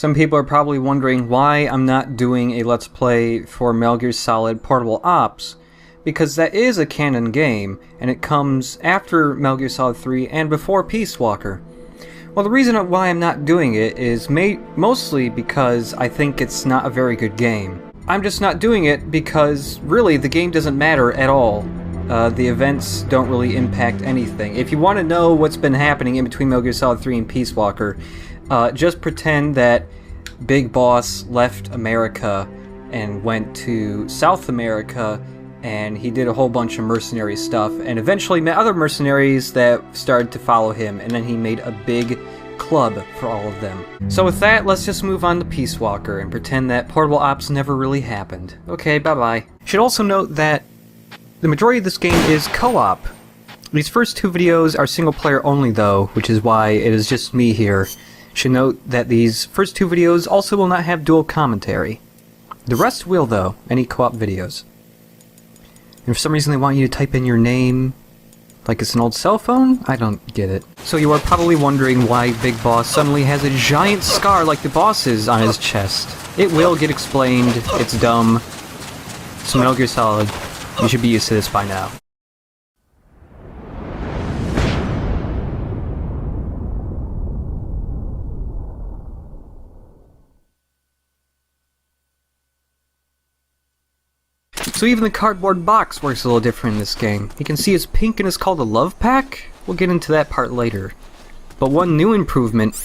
Some people are probably wondering why I'm not doing a Let's Play for Metal Gear Solid Portable Ops, because that is a canon game, and it comes after Metal Gear Solid 3 and before Peace Walker. Well, the reason why I'm not doing it is mostly because I think it's not a very good game. I'm just not doing it because, really, the game doesn't matter at all. The events don't really impact anything. If you want to know what's been happening in between Metal Gear Solid 3 and Peace Walker, just pretend that Big Boss left America and went to South America, and he did a whole bunch of mercenary stuff, and eventually met other mercenaries that started to follow him, and then he made a big club for all of them. So with that, let's just move on to Peace Walker and pretend that Portable Ops never really happened. Okay, bye-bye. Should also note that the majority of this game is co-op. These first two videos are single-player only, though, which is why it is just me here. Should note that these first two videos also will not have dual commentary. The rest will, though, any co-op videos. And for some reason they want you to type in your name like it's an old cell phone? I don't get it. So you are probably wondering why Big Boss suddenly has a giant scar like the boss's on his chest. It will get explained. It's dumb. So Metal Gear Solid, you should be used to this by now. So even the cardboard box works a little different in this game. You can see it's pink and it's called a love pack. We'll get into that part later. But one new improvement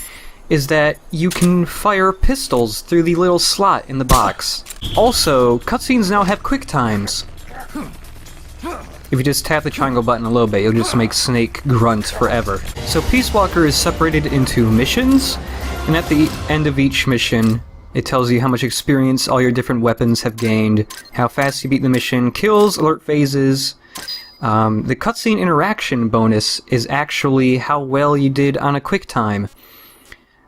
is that you can fire pistols through the little slot in the box. Also, cutscenes now have quick times. If you just tap the triangle button a little bit, you'll just make Snake grunt forever. So Peace Walker is separated into missions, and at the end of each mission, it tells you how much experience all your different weapons have gained, how fast you beat the mission, kills, alert phases. The cutscene interaction bonus is actually how well you did on a quick time.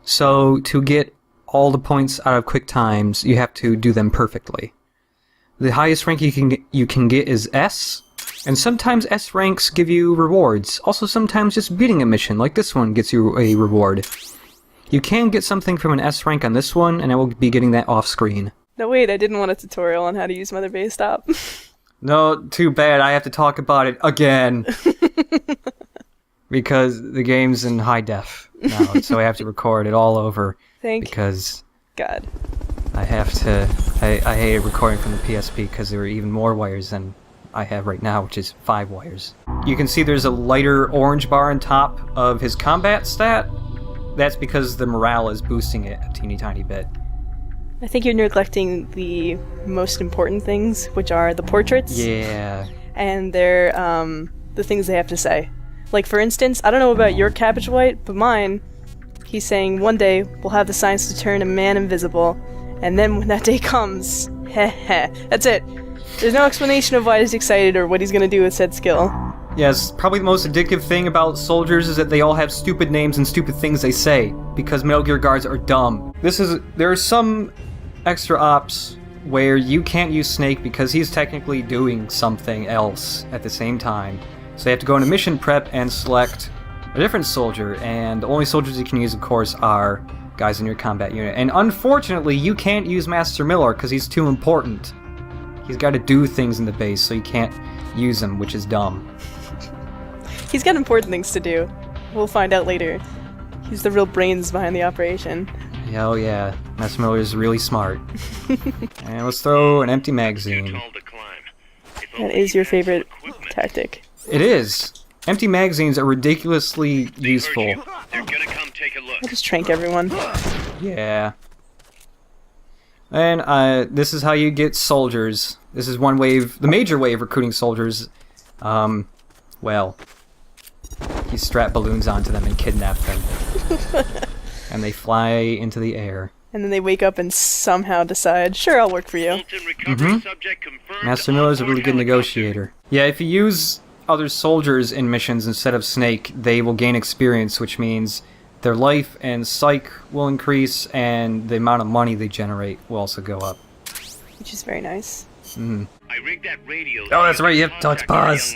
So to get all the points out of quick times, you have to do them perfectly. The highest rank you can get is S, and sometimes S ranks give you rewards. Also sometimes just beating a mission, like this one, gets you a reward. You can get something from an S rank on this one, and I will be getting that off screen. No, wait, I didn't want a tutorial on how to use Mother Base Stop. No, too bad, I have to talk about it again. Because the game's in high def now, so I have to record it all over. Because God. I have to... I hated recording from the PSP because there were even more wires than I have right now, which is 5 wires. You can see there's a lighter orange bar on top of his combat stat. That's because the morale is boosting it a teeny tiny bit. I think you're neglecting the most important things, which are the portraits. Yeah. And their, the things they have to say. Like, for instance, I don't know about your Cabbage White, but mine, he's saying, one day, we'll have the science to turn a man invisible, and then when that day comes, heh heh. That's it. There's no explanation of why he's excited or what he's gonna do with said skill. Yes, probably the most addictive thing about soldiers is that they all have stupid names and stupid things they say, because Metal Gear guards are dumb. There are some extra ops where you can't use Snake because he's technically doing something else at the same time. So you have to go into mission prep and select a different soldier, and the only soldiers you can use, of course, are guys in your combat unit. And unfortunately, you can't use Master Miller because he's too important. He's got to do things in the base, so you can't use him, which is dumb. He's got important things to do. We'll find out later. He's the real brains behind the operation. Hell yeah, Master Miller is really smart. And let's throw an empty magazine. That is your favorite tactic. It is. Empty magazines are ridiculously useful. I'll just trank everyone. Yeah. And this is how you get soldiers. This is one way the major way of recruiting soldiers. Well, you strap balloons onto them and kidnap them. And they fly into the air. And then they wake up and somehow decide, sure, I'll work for you. Master Miller's a really good negotiator. Yeah, if you use other soldiers in missions instead of Snake, they will gain experience, which means their life and psych will increase, and the amount of money they generate will also go up. Which is very nice. I rigged that radio. Oh, that's right, you have to talk to Paz.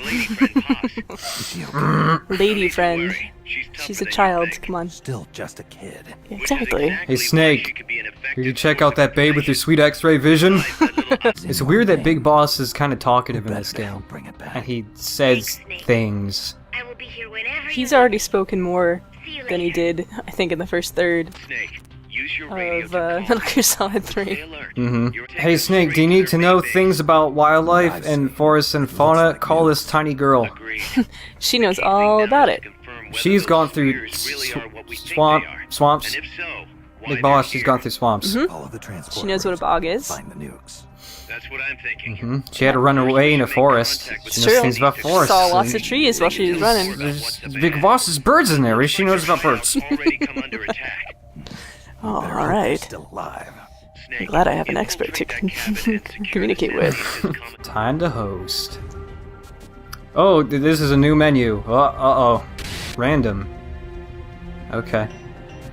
Lady friend. She's a child, come on. Still just a kid. Yeah, exactly. Hey, Snake. Did you check out that babe with your sweet X-ray vision? It's weird that Big Boss is kind of talkative in this game. Bring it back. And he says things. I will be here whenever He's you already spoken more See you than he later. did, I think, in the first third Snake, use your radio of to call Metal Gear Solid 3. Stay alert. You're Hey, Snake, do you need to know things about wildlife and forests and fauna? Call this tiny girl. Agreed. She knows all about it. She's gone through swamps. And if so, why Big Boss, they're she's here. gone through swamps. Follow the transport. She knows what a bog is. Find the nukes. That's what I'm thinking. She had to run away in a forest. She knows True. things about forests. Saw lots of trees while she was running. There's Big Boss's birds in there. What does she knows about birds? Already come under attack. Oh, alright. Still alive. I'm glad I have an expert to communicate with. Time to host. Oh, this is a new menu. Uh-oh. Random. Okay.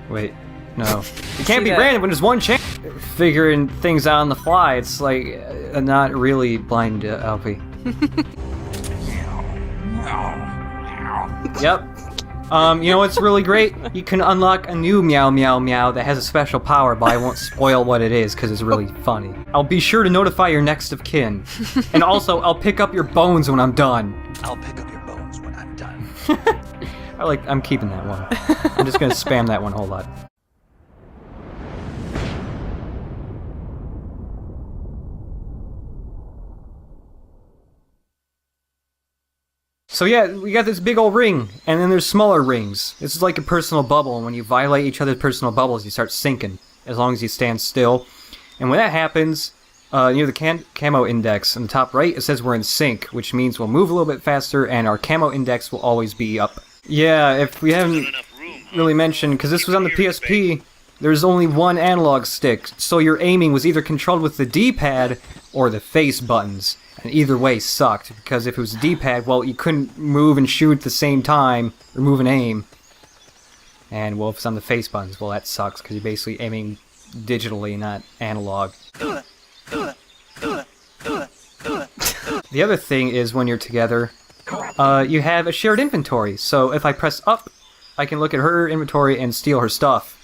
Wait. No. It can't be that? random when there's one chance. Figuring things out on the fly, it's like not really blind LP. Yep. You know what's really great? You can unlock a new Meow Meow Meow that has a special power, but I won't spoil what it is because it's really funny. I'll be sure to notify your next of kin. And also, I'll pick up your bones when I'm done. I'll pick up your bones when I'm done. I'm keeping that one. I'm just gonna spam that one a whole lot. So yeah, we got this big old ring, and then there's smaller rings. This is like a personal bubble, and when you violate each other's personal bubbles, you start sinking, as long as you stand still. And when that happens, near the camo index on the top right, it says we're in sync, which means we'll move a little bit faster, and our camo index will always be up. Yeah, if we haven't really mentioned, because this was on the PSP, there's only one analog stick, so your aiming was either controlled with the D-pad or the face buttons. And either way sucked, because if it was a D-pad, well, you couldn't move and shoot at the same time, or move and aim. And, well, if it's on the face buttons, well, that sucks, because you're basically aiming digitally, not analog. The other thing is, when you're together, you have a shared inventory. So if I press up, I can look at her inventory and steal her stuff.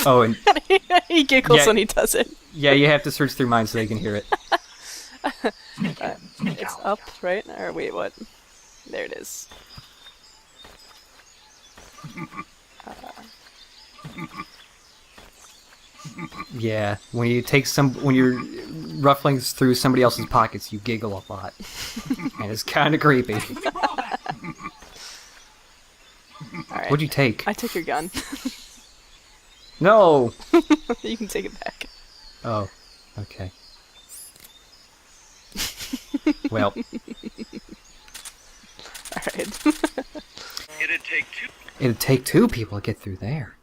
Oh, and... He giggles when he does it. Yeah, you have to search through mine so they can hear it. It's up, right? Or wait, what? There it is. Yeah, when you're ruffling through somebody else's pockets, you giggle a lot, and it's kind of creepy. Alright. What'd you take? I took your gun. No. You can take it back. Oh, okay. Well. Alright. It'd take two. People to get through there.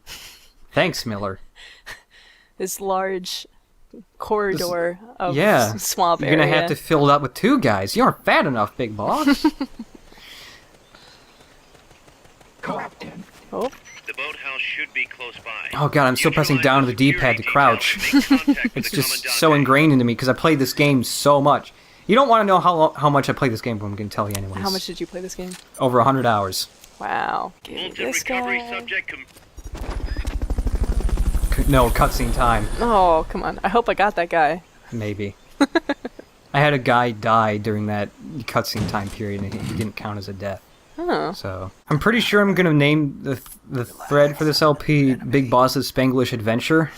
Thanks, Miller. This large corridor of Yeah, swamp you're area. gonna have to fill it up with two guys. You aren't fat enough, Big Boss. Oh, The boathouse should be close by. Oh god, I'm still pressing down to the D-pad to crouch. It's just so ingrained into me because I played this game so much. You don't want to know how much I played this game, but I'm gonna tell you anyways. how much did you play this game? Over 100 hours. Wow. Give me Molten this recovery guy. subject No, cutscene time. Oh, come on. I hope I got that guy. Maybe. I had a guy die during that cutscene time period, and he didn't count as a death. Oh. So I'm pretty sure I'm gonna name the thread for this LP "Big Boss's Spanglish Adventure."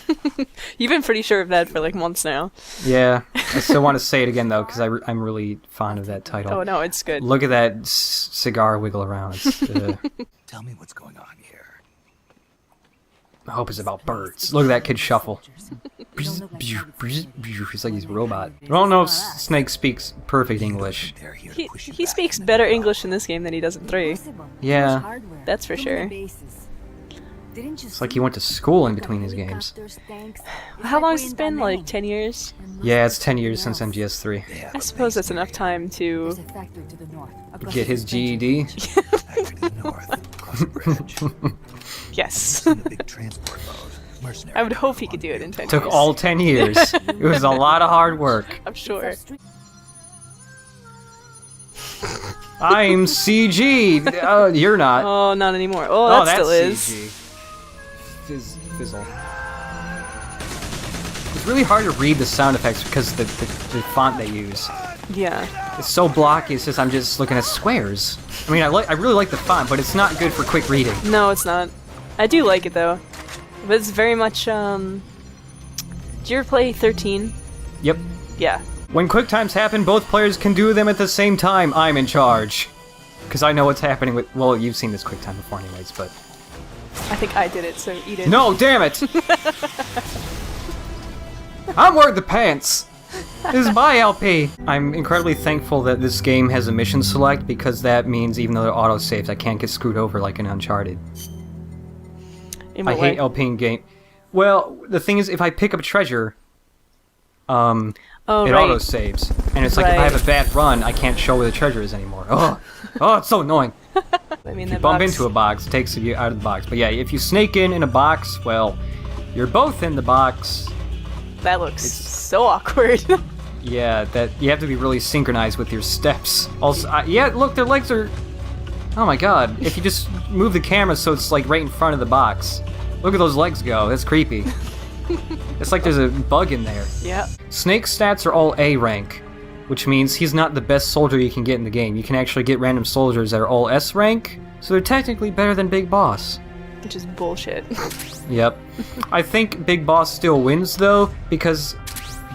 You've been pretty sure of that for like months now. Yeah, I still want to say it again though because I'm really fond of that title. Oh no, it's good. Look at that cigar wiggle around. It's, Tell me what's going on here. I hope it's about birds. Look at that kid shuffle. It's like he's a robot. I don't know if Snake speaks perfect English. They're here to He, push you he back. speaks better English in this game than he does in 3. Yeah, That's for sure. it's like he went to school in between his games. How long has it been? Like 10 years? Yeah, it's 10 years since MGS3. They have I a suppose base that's enough time to... Get his GED. factory to the north, across the bridge. Yes. Seen a big transport boat. I would hope he could do it in 10 Took years. all 10 years. It was a lot of hard work. I'm sure. I'm CG. You're not. Oh, not anymore. Oh, Oh, that that's still is. CG. Fizzle. It's really hard to read the sound effects because the font they use. Yeah. It's so blocky. It's just I'm just looking at squares. I mean, I really like the font, but it's not good for quick reading. No, it's not. I do like it though, but it's very much. Did you ever play 13? Yep. Yeah. When quick times happen, both players can do them at the same time. I'm in charge. Because I know what's happening with... Well, you've seen this quick time before anyways, but... I think I did it, so eat it. No, damn it! I'm wearing the pants! This is my LP! I'm incredibly thankful that this game has a mission select, because that means even though they're auto-saved, I can't get screwed over like in Uncharted. In I what way? hate LP in game... Well, the thing is, if I pick up a treasure... Oh, it right. auto-saves. And it's like, if I have a bad run, I can't show where the treasure is anymore. Oh, it's so annoying. I mean, If you that bump box- into a box, it takes you out of the box. But yeah, if you snake in a box, well, you're both in the box. That looks so awkward. Yeah, that you have to be really synchronized with your steps. Also, yeah, look, their legs are... Oh my god, if you just move the camera so it's like right in front of the box. Look at those legs go, that's creepy. It's like there's a bug in there. Yeah. Snake's stats are all A rank, which means he's not the best soldier you can get in the game. You can actually get random soldiers that are all S rank, so they're technically better than Big Boss. Which is bullshit. Yep. I think Big Boss still wins, though, because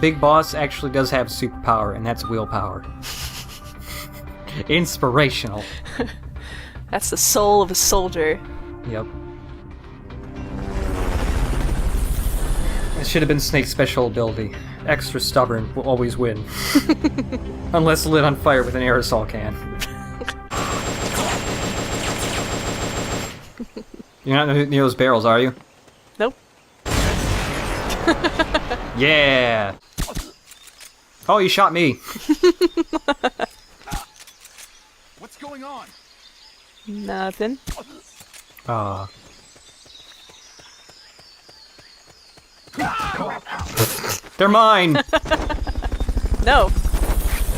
Big Boss actually does have superpower, and that's willpower. Inspirational. That's the soul of a soldier. Yep. It should have been Snake's special ability. Extra stubborn will always win. Unless lit on fire with an aerosol can. You're not near those barrels, are you? Nope. Yeah! Oh, you shot me! What's going on? Nothing. Ah. They're mine! No.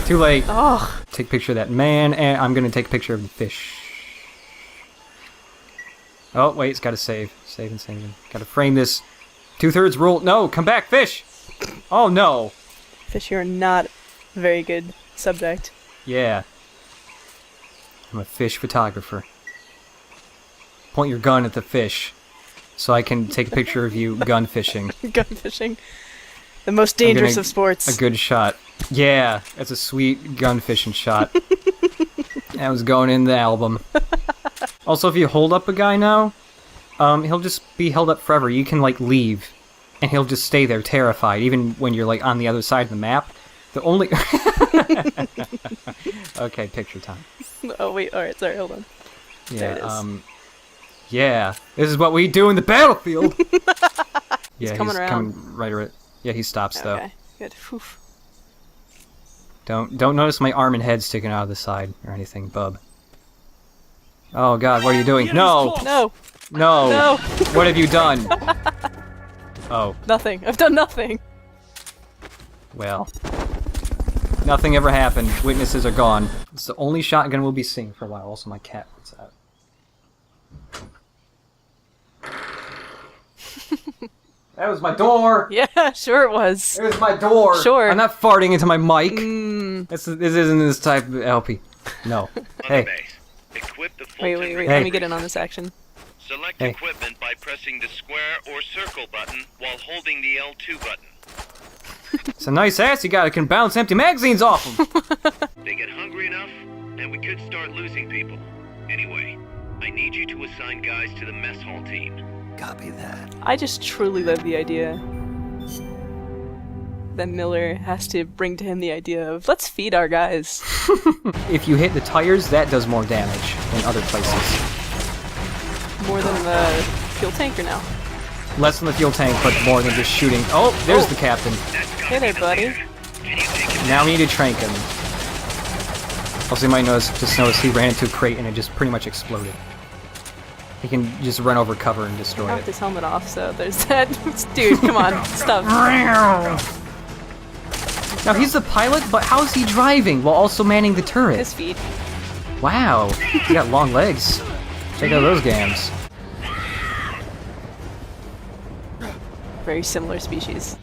Too late. Oh. Take a picture of that man, and I'm gonna take a picture of the fish. Oh, wait, it's gotta save. Save and save. Gotta frame this. 2/3 rule. No, come back, fish! Oh, no! Fish, you're not a very good subject. Yeah. I'm a fish photographer. Point your gun at the fish, so I can take a picture of you gun fishing. Gun fishing. The most dangerous of sports. A good shot. Yeah, that's a sweet gun fishing shot. That was going in the album. Also, if you hold up a guy now, he'll just be held up forever. You can, like, leave, and he'll just stay there terrified, even when you're, like, on the other side of the map. The only... Okay, picture time. Oh, wait, alright, sorry, hold on. Yeah, There it is. Yeah, this is what we do in the battlefield! Yeah, coming he's around. coming right around. Yeah, he stops, though. Okay, good. Whew. Don't notice my arm and head sticking out of the side or anything, bub. Oh god, what are you doing? No! No! No! No! What have you done? Oh, Nothing. I've done nothing. well. Nothing ever happened. Witnesses are gone. It's the only shotgun we'll be seeing for a while. Also, my cat wants out. That was my door! Yeah, sure it was. It was my door! Sure. I'm not farting into my mic! This isn't this type of LP. No. Hey. Base. Equip the Wait, Fulton wait. Hey. Let me get in on this action. Select Hey. equipment by pressing the square or circle button while holding the L2 button. It's a nice ass you got. It can bounce empty magazines off them. They get hungry enough, and we could start losing people. Anyway, I need you to assign guys to the mess hall team. Copy that. I just truly love the idea that Miller has to bring to him the idea of, let's feed our guys. If you hit the tires, that does more damage than other places. More than the fuel tanker now. Less than the fuel tank, but more than just shooting. Oh, there's the captain. Hey there, buddy. Now we need to trank him. Also, you might just notice he ran into a crate and it just pretty much exploded. He can just run over cover and destroy Knocked it. his helmet off, so there's that. Dude, come on, stop. Now he's the pilot, but how's he driving while also manning the turret? His feet. Wow, he got long legs. Check out those gams. Very similar species.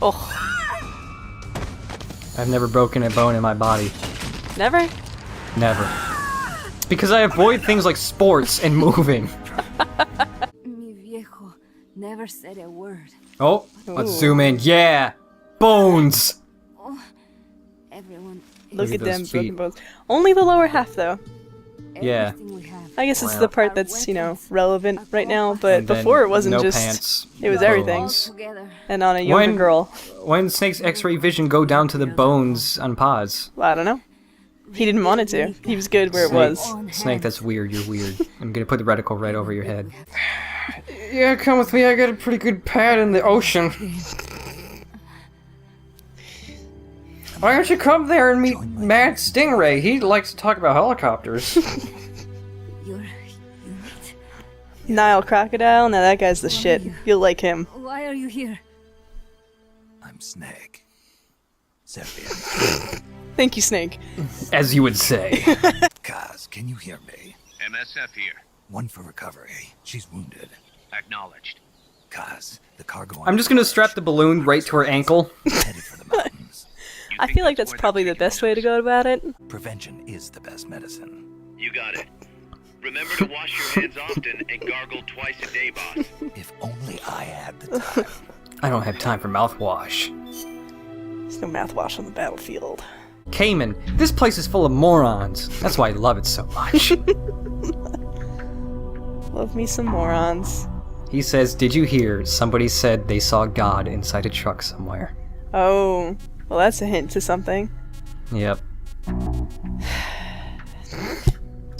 Oh, I've never broken a bone in my body. never? Never. It's because I avoid things like sports and moving. Mi viejo never said a word. Oh, let's Ooh. zoom in. Yeah! Bones! Everyone, Look at those them broken feet. bones. Only the lower half, though. Yeah. everything we have. I guess it's Wow. the part that's, you know, relevant right now, but And then before it wasn't no just... pants, it was bones. everything. Together. And on a younger girl. When Snake's X-ray vision go down to the bones on pods? Well, I don't know. He didn't want it to. He was good where it was. Snake, that's weird. You're weird. I'm gonna put the reticle right over your head. Yeah, come with me. I got a pretty good pad in the ocean. Why don't you come there and meet Matt Stingray? He likes to talk about helicopters. You're it. Nile Crocodile? Now that guy's the shit. You'll like him. Why are you here? I'm Snake. Serbian. Thank you, Snake. As you would say. Kaz, can you hear me? MSF here. One for recovery. She's wounded. Acknowledged. Kaz, the cargo. I'm just gonna strap the balloon right to her ankle. Headed for the mountains. I feel like that's probably the best way to go about it. Prevention is the best medicine. You got it. Remember to wash your hands often and gargle twice a day, boss. If only I had the time. I don't have time for mouthwash. There's no mouthwash on the battlefield. Cayman, this place is full of morons. That's why I love it so much. Love me some morons. He says, did you hear? Somebody said they saw God inside a truck somewhere. Oh, well that's a hint to something. Yep.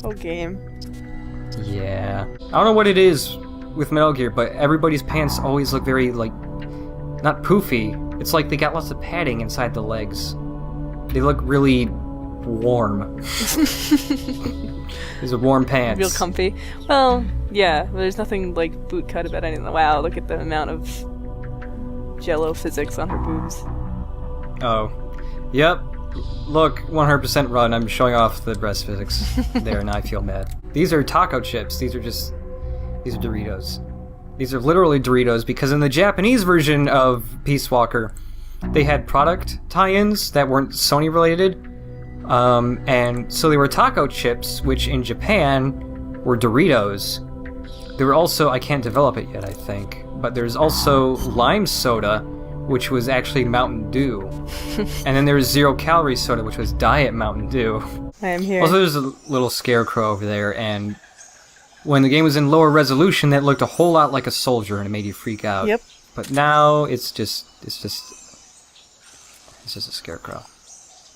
Oh, game. Yeah. I don't know what it is with Metal Gear, but everybody's pants always look very, like, not poofy. It's like they got lots of padding inside the legs. They look really warm. These are warm pants. Real comfy. Well, yeah, there's nothing like bootcut about anything. Wow, look at the amount of jello physics on her boobs. Oh. Yep. Look, 100% run. I'm showing off the breast physics there, and I feel mad. These are taco chips. These are Doritos. These are literally Doritos because in the Japanese version of Peace Walker, they had product tie-ins that weren't Sony related. And so they were taco chips, which in Japan were Doritos. There were also, I can't develop it yet, I think, but there's also lime soda, which was actually Mountain Dew. And then there was Zero Calorie Soda, which was Diet Mountain Dew. I am here. Also, there's a little scarecrow over there, and when the game was in lower resolution, that looked a whole lot like a soldier, and it made you freak out. Yep. But now, it's just a scarecrow.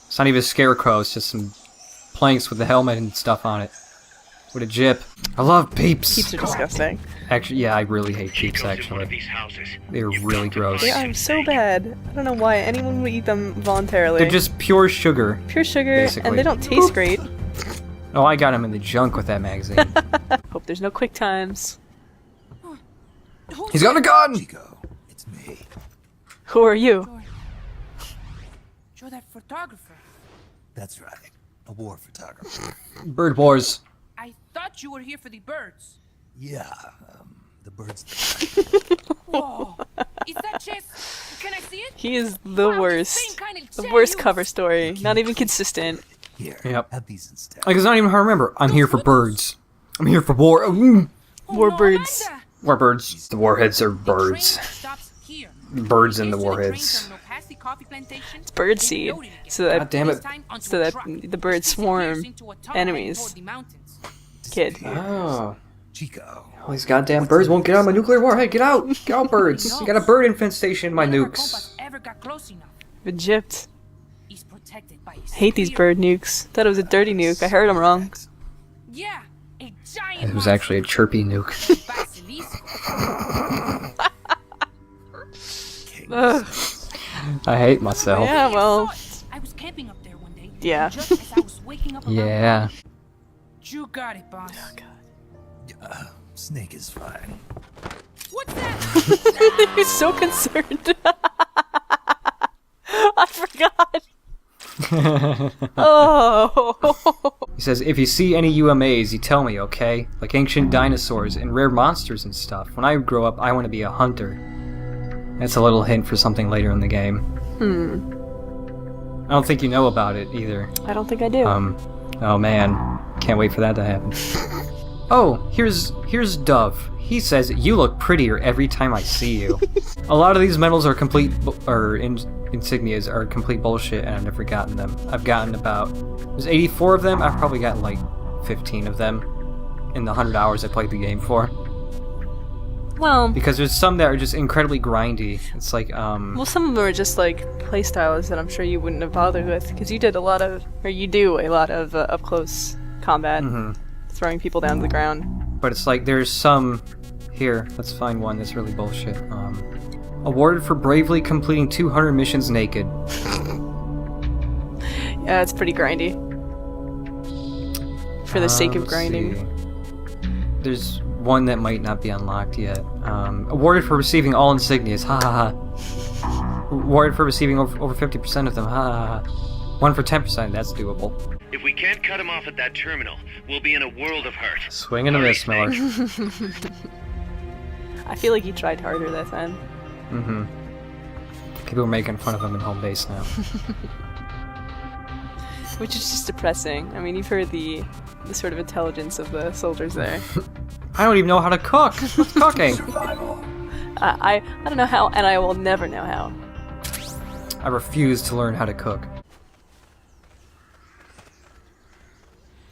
It's not even a scarecrow, it's just some planks with the helmet and stuff on it. What a jip. I love Peeps. Peeps are disgusting. Actually, yeah, I really hate She Peeps, goes in one of actually. these houses. They're You've really got to gross. They find are some so things. bad. I don't know why anyone would eat them voluntarily. They're just pure sugar. pure sugar, basically. and they don't taste great. Oh, I got them in the junk with that magazine. Hope there's no quick times. He's got a gun! Chico, it's me. Who are you? You're that photographer. That's right. A war photographer. Bird Wars. I thought you were here for the birds. Yeah, the birds. Whoa. Is that chess? Can I see it? He is the Wow, worst. same kind of The jet worst use. cover story. Not even consistent. Here, Yep. have these instead. Like, it's not even hard to remember. I'm here for birds. I'm here for war. Oh, Warbirds. no wonder. War birds. The warheads are The train birds. stops here. Birds in the Gets to train warheads. terminal past the coffee plantation, It's bird gets seed. loaded again. So that God damn it. This time onto so a that truck. the birds swarm Disappears into a tunnel heading enemies. toward the mountains. Kid. Oh. Chico. All these goddamn birds won't get out of my nuclear warhead. Get out! Get out, birds! You got a bird infestation in my None of our nukes. compass ever got close enough. Been gypped. He's protected by his Hate these superior- bird nukes. Thought it was a dirty nuke. I heard him wrong. Yeah, a giant It was actually a chirpy nuke. Basilisco. Ugh. I hate myself. Yeah, well, I was camping up there one day. Yeah. Just as I was waking up around Yeah. You got it, boss. Oh, God. Snake is fine. What's that? He's so concerned. I forgot. Oh. He says, if you see any UMAs, you tell me, okay? Like ancient dinosaurs and rare monsters and stuff. When I grow up, I want to be a hunter. That's a little hint for something later in the game. I don't think you know about it either. I don't think I do. Oh man. Can't wait for that to happen. Oh, here's Dove. He says, you look prettier every time I see you. A lot of these medals are insignias are complete bullshit, and I've never gotten them. I've gotten there's 84 of them. I've probably gotten like 15 of them in the 100 hours I played the game for. Well, because there's some that are just incredibly grindy. It's like, well, some of them are just like playstyles that I'm sure you wouldn't have bothered with, because you do a lot of up close combat, throwing people down to the ground. But it's like there's some here. Let's find one that's really bullshit. Awarded for bravely completing 200 missions naked. Yeah, it's pretty grindy. For the sake of grinding. See. There's one that might not be unlocked yet. Awarded for receiving all insignias. Ha ha ha. Awarded for receiving over 50% of them. Ha ha ha. One for 10%. That's doable. If we can't cut him off at that terminal, we'll be in a world of hurt. Swing and a miss, Miller. I feel like he tried harder that time. People are making fun of him in home base now. Which is just depressing. I mean, you've heard the sort of intelligence of the soldiers there. I don't even know how to cook. What's cooking? I don't know how, and I will never know how. I refuse to learn how to cook.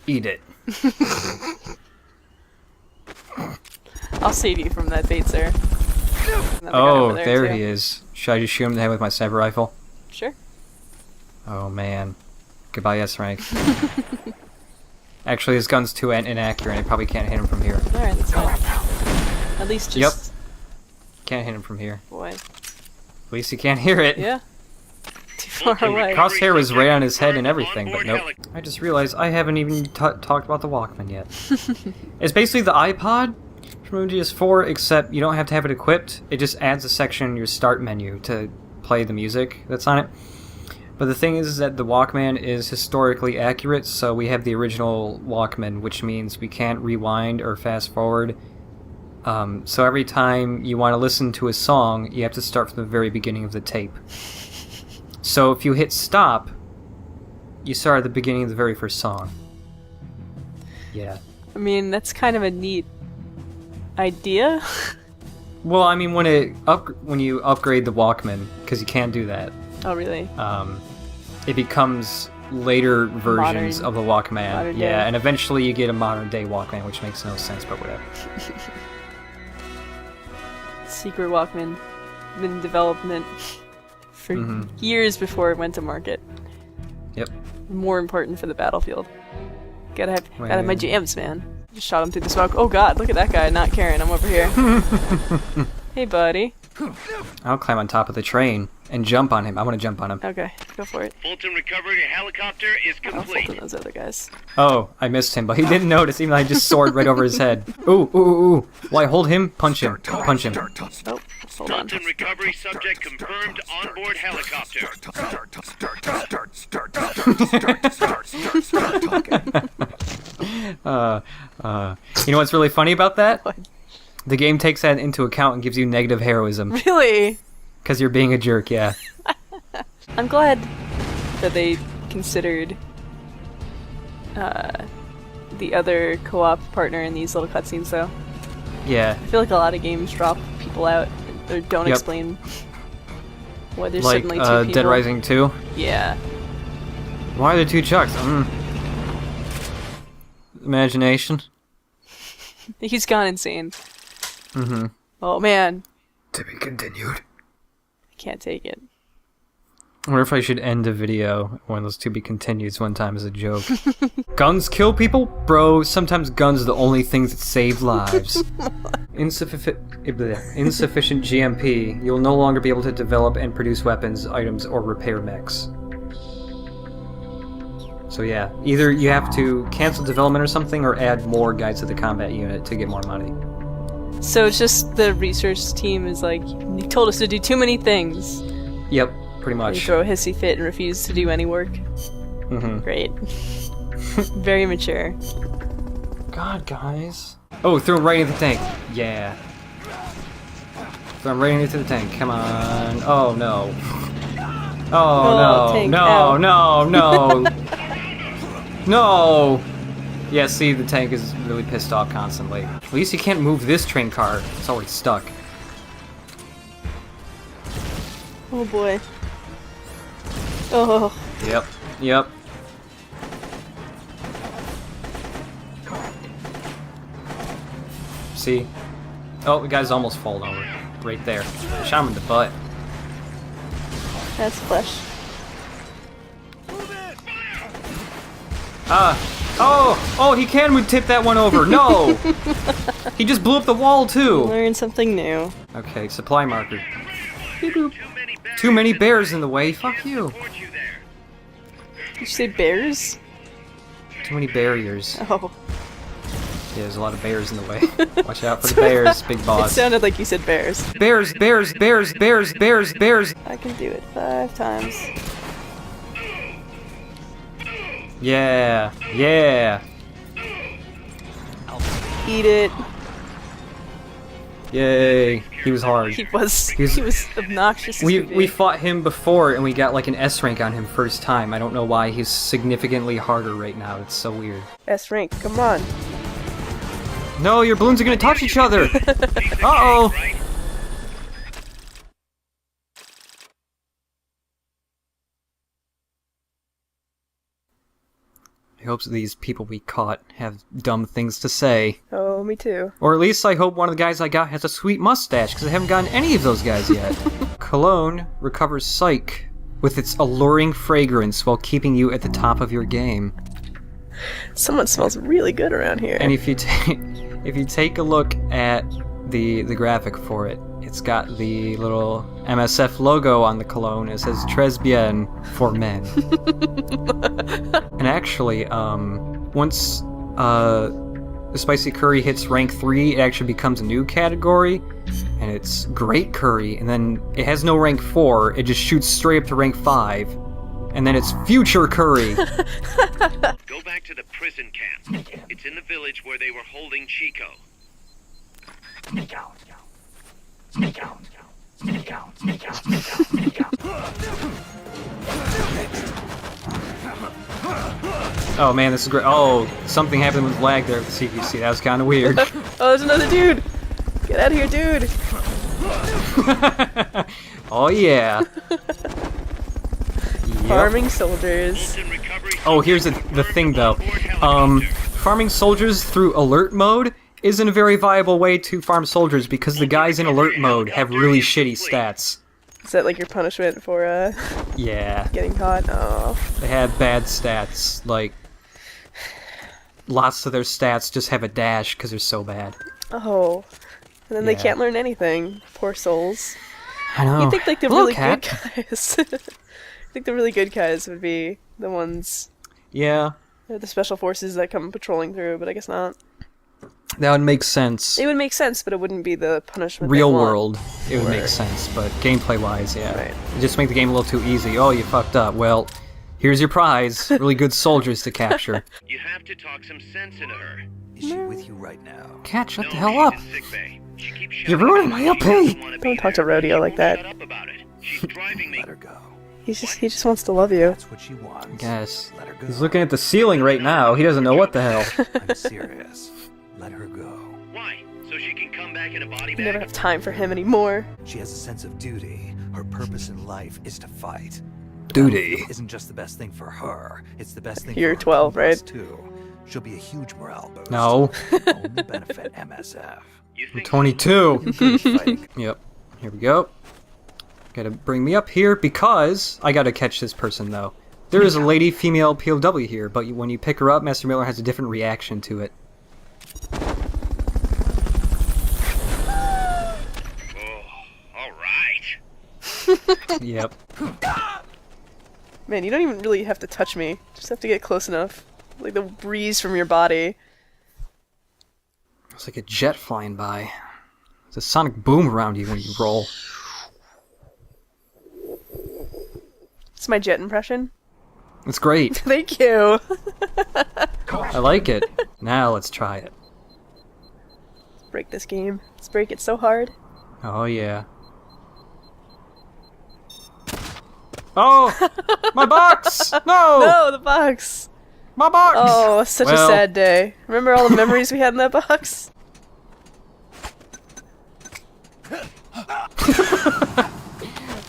Eat it. I'll save you from that fate, sir. Oh, there he is. Should I just shoot him in the head with my sniper rifle? Sure. Oh man. Goodbye, S rank. Actually, his gun's too inaccurate, and I probably can't hit him from here. Alright, that's fine. At least just... Yep. Can't hit him from here. Boy. At least you can't hear it. Yeah. Too far away. Crosshair was right on his head and everything, but nope. I just realized I haven't even talked about the Walkman yet. It's basically the iPod from MGS4, except you don't have to have it equipped. It just adds a section in your start menu to play the music that's on it. But the thing is that the Walkman is historically accurate, so we have the original Walkman, which means we can't rewind or fast forward. So every time you want to listen to a song, you have to start from the very beginning of the tape. So if you hit stop, you start at the beginning of the very first song. Yeah. I mean, that's kind of a neat idea. Well, I mean, when you upgrade the Walkman, because you can't do that. Oh, really? It becomes later versions of the Walkman. Yeah, and eventually you get a modern day Walkman, which makes no sense, but whatever. Secret Walkman, been in development for years before it went to market. Yep. More important for the battlefield. Gotta have my jams, man. Just shot him through the smoke. Oh god, look at that guy not caring. I'm over here. Hey, buddy. I'll climb on top of the train and jump on him. I want to jump on him. Okay, go for it. Fulton recovery helicopter is complete. Fulton those other guys. Oh, I missed him, but he didn't notice, even though I just soared right over his head. Ooh, ooh, ooh, ooh. Why, hold him? Punch him. Punch him. Oh, hold on. Fulton recovery subject confirmed onboard helicopter. You know what's really funny about that? What? The game takes that into account and gives you negative heroism. Really? Because you're being a jerk, yeah. I'm glad that they considered the other co-op partner in these little cutscenes, though. Yeah. I feel like a lot of games drop people out or don't explain why there's suddenly two people. Dead Rising 2? Yeah. Why are there two Chucks? Imagination. He's gone insane. Oh man. To be continued. I can't take it. I wonder if I should end the video one of those to be continues one time as a joke. Guns kill people? Bro, sometimes guns are the only things that save lives. Insufficient GMP. You'll no longer be able to develop and produce weapons, items, or repair mechs. So yeah, either you have to cancel development or something, or add more guys to the combat unit to get more money. So it's just the research team is like, you told us to do too many things. Yep, pretty You much. throw a hissy fit and refuse to do any work. Mm-hmm. Great. Very mature. God, guys. Oh, throw him right into the tank. Yeah. Throw him right into the tank. Come on. Oh, no. Oh, no. tank, No, ow. no, no. No. Yeah, see, the tank is really pissed off constantly. At least you can't move this train car. It's already stuck. Oh boy. Oh. Yep. Yep. See? Oh, the guy's almost fallen over. Right there. Shot him in the butt. That's flesh. Oh, he can tip that one over. No! He just blew up the wall, too. Learn something new. Okay, supply marker. Beep boop. Too Too many bears in the way. Fuck you. support you there. Did you say bears? Too many barriers. Oh. Yeah, there's a lot of bears in the way. Watch out for the bears, big It boss. sounded like you said bears. Bears, bears, bears, bears, bears, bears. I can do it 5 times. Yeah, yeah. Eat it. Yay. He was hard. He was obnoxious as We could be. we fought him before and we got like an S rank on him first time. I don't know why he's significantly harder right now. It's so weird. S rank, come on. No, your balloons are gonna touch each other. Uh-oh. Right? I hope these people we caught have dumb things to say. Oh, me too. Or at least I hope one of the guys I got has a sweet mustache, because I haven't gotten any of those guys yet. Cologne recovers psych with its alluring fragrance while keeping you at the top of your game. Someone smells really good around here. And if you take a look at the graphic for it, it's got the little MSF logo on the cologne. It says Très bien for men. And actually, once the spicy curry hits rank 3, it actually becomes a new category, and it's great curry. And then it has no rank 4; it just shoots straight up to rank 5, and then it's future curry. Go back to the prison camp. It's in the village where they were holding Chico. Oh man, this is great. Oh, something happened with lag there with the CQC. That was kind of weird. Oh, there's another dude! Get out of here, dude! Oh yeah. Farming soldiers. Bolton Recovery Oh, here's the thing though. Farming soldiers through alert mode isn't a very viable way to farm soldiers because the guys in alert mode have really shitty stats. Is that like your punishment for Yeah, getting caught? Oh. they have bad stats. Like, lots of their stats just have a dash because they're so bad. Oh. And then they Yeah. can't learn anything. Poor souls. I know. You think like the Hello, really cat. good guys. I think the really good guys would be the ones, Yeah, the special forces that come patrolling through, but I guess not. that would make sense. It would make sense, but it wouldn't be the punishment. Real they want. world, it would make Right. sense, but gameplay-wise, yeah. Right. You just make the game a little too easy. Oh, you fucked up. Well, here's your prize. Really good soldiers to capture. You have to talk some sense into her. Is she with you right now? Cat, shut the No, hell up. she's in sickbay. She keeps You're shouting ruining that my she LP. doesn't wanna be Don't talk to there. Rodeo She like won't that. Shut up about it. She's driving me. Let her go. He just wants to love you. That's what she wants. Guess. Let her go. He's looking at the ceiling right now. He doesn't know what the hell. I'm serious. Let her go. Why? So she can come back in a body You never bag? have time for him anymore. She has a sense of duty. Her purpose in life is to fight. Duty. It isn't just the best thing for her. It's the best thing You're for 12, all of us, right? too. She'll be a huge morale boost. No. Only benefit MSF. You I'm think 22. Good fighting. Yep. Here we go. Gotta bring me up here because I gotta catch this person though. There is a lady female POW here, but when you pick her up, Master Miller has a different reaction to it. Oh, all right. Yep. Man, you don't even really have to touch me. Just have to get close enough. Like the breeze from your body. It's like a jet flying by. There's a sonic boom around you when you roll. It's my jet impression. It's great. Thank you. I like it. Now let's try it. Let's break this game. Let's break it so hard. Oh yeah. Oh! My box! No! No, the box! My box! Oh, such a sad day. Remember all the memories we had in that box?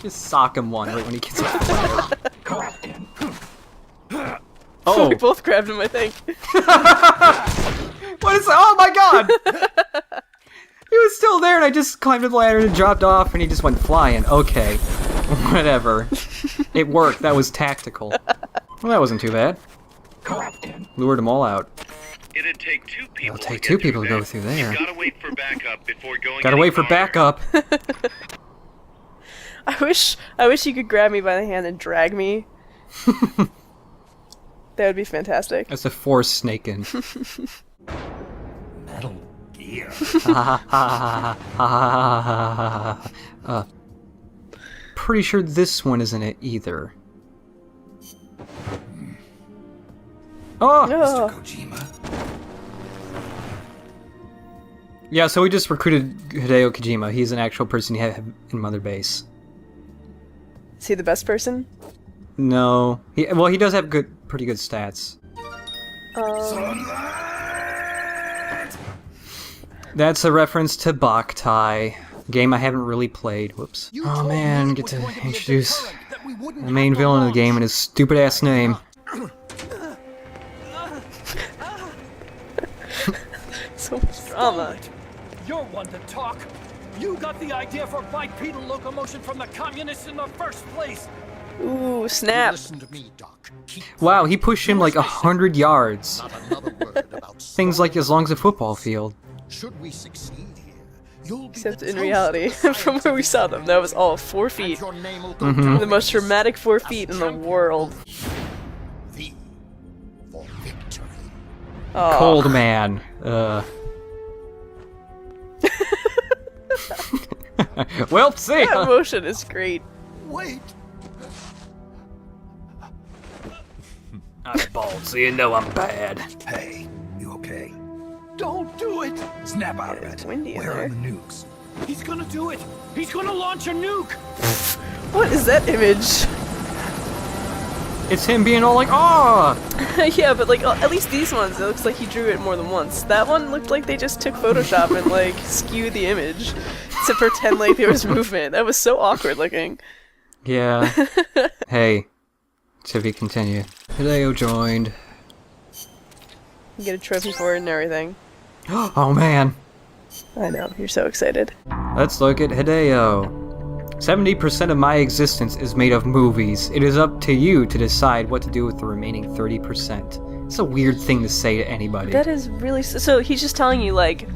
Just sock him one right when he gets up the ladder. Oh! We both grabbed him, I think. What is? Oh my god! He was still there, and I just climbed the ladder and dropped off, and he just went flying. Okay, whatever. It worked. That was tactical. Well, that wasn't too bad. Lured them all out. It'd take two people. It'll take two people to go through there. You gotta wait for backup before going. Gotta wait for backup. I wish you could grab me by the hand and drag me. That would be fantastic. That's a force snaking. Metal Gear. Pretty sure this one isn't it either. Oh! Oh. Kojima. Yeah, so we just recruited Hideo Kojima. He's an actual person you have in Mother Base. Is he the best person? No. He does have pretty good stats. That's a reference to Boktai, game I haven't really played. Whoops. Oh man, get to introduce the main villain of the game and his stupid ass name. So much drama. You're one to talk. You got the idea for bipedal locomotion from the communists in the first place. Ooh, snap. Listen to me, Doc. Wow, he pushed him like 100 yards. Not another word about Things like as long as a football field. Should we succeed here, you'll be Except the in toast reality, of the from where we saw them, that was all 4 feet. your name will go The most dramatic 4 feet in the world. V for victory. Oh. Cold man. Well, see That ya. emotion is great. Wait. I'm bald, so you know I'm bad. Hey, you okay? Don't do it. Snap out of It's it. windy in Where there. are the nukes? He's gonna do it. He's gonna launch a nuke. What is that image? It's him being all like, "Ah!" Yeah, but like at least these ones, it looks like he drew it more than once. That one looked like they just took Photoshop and like skewed the image to pretend like there was movement. That was so awkward looking. Yeah. Hey, to be continued. Hideo joined. You get a trophy for it and everything. Oh man. I know, you're so excited. Let's look at Hideo. 70% of my existence is made of movies. It is up to you to decide what to do with the remaining 30%. It's a weird thing to say to anybody. That is really so. He's just telling you like,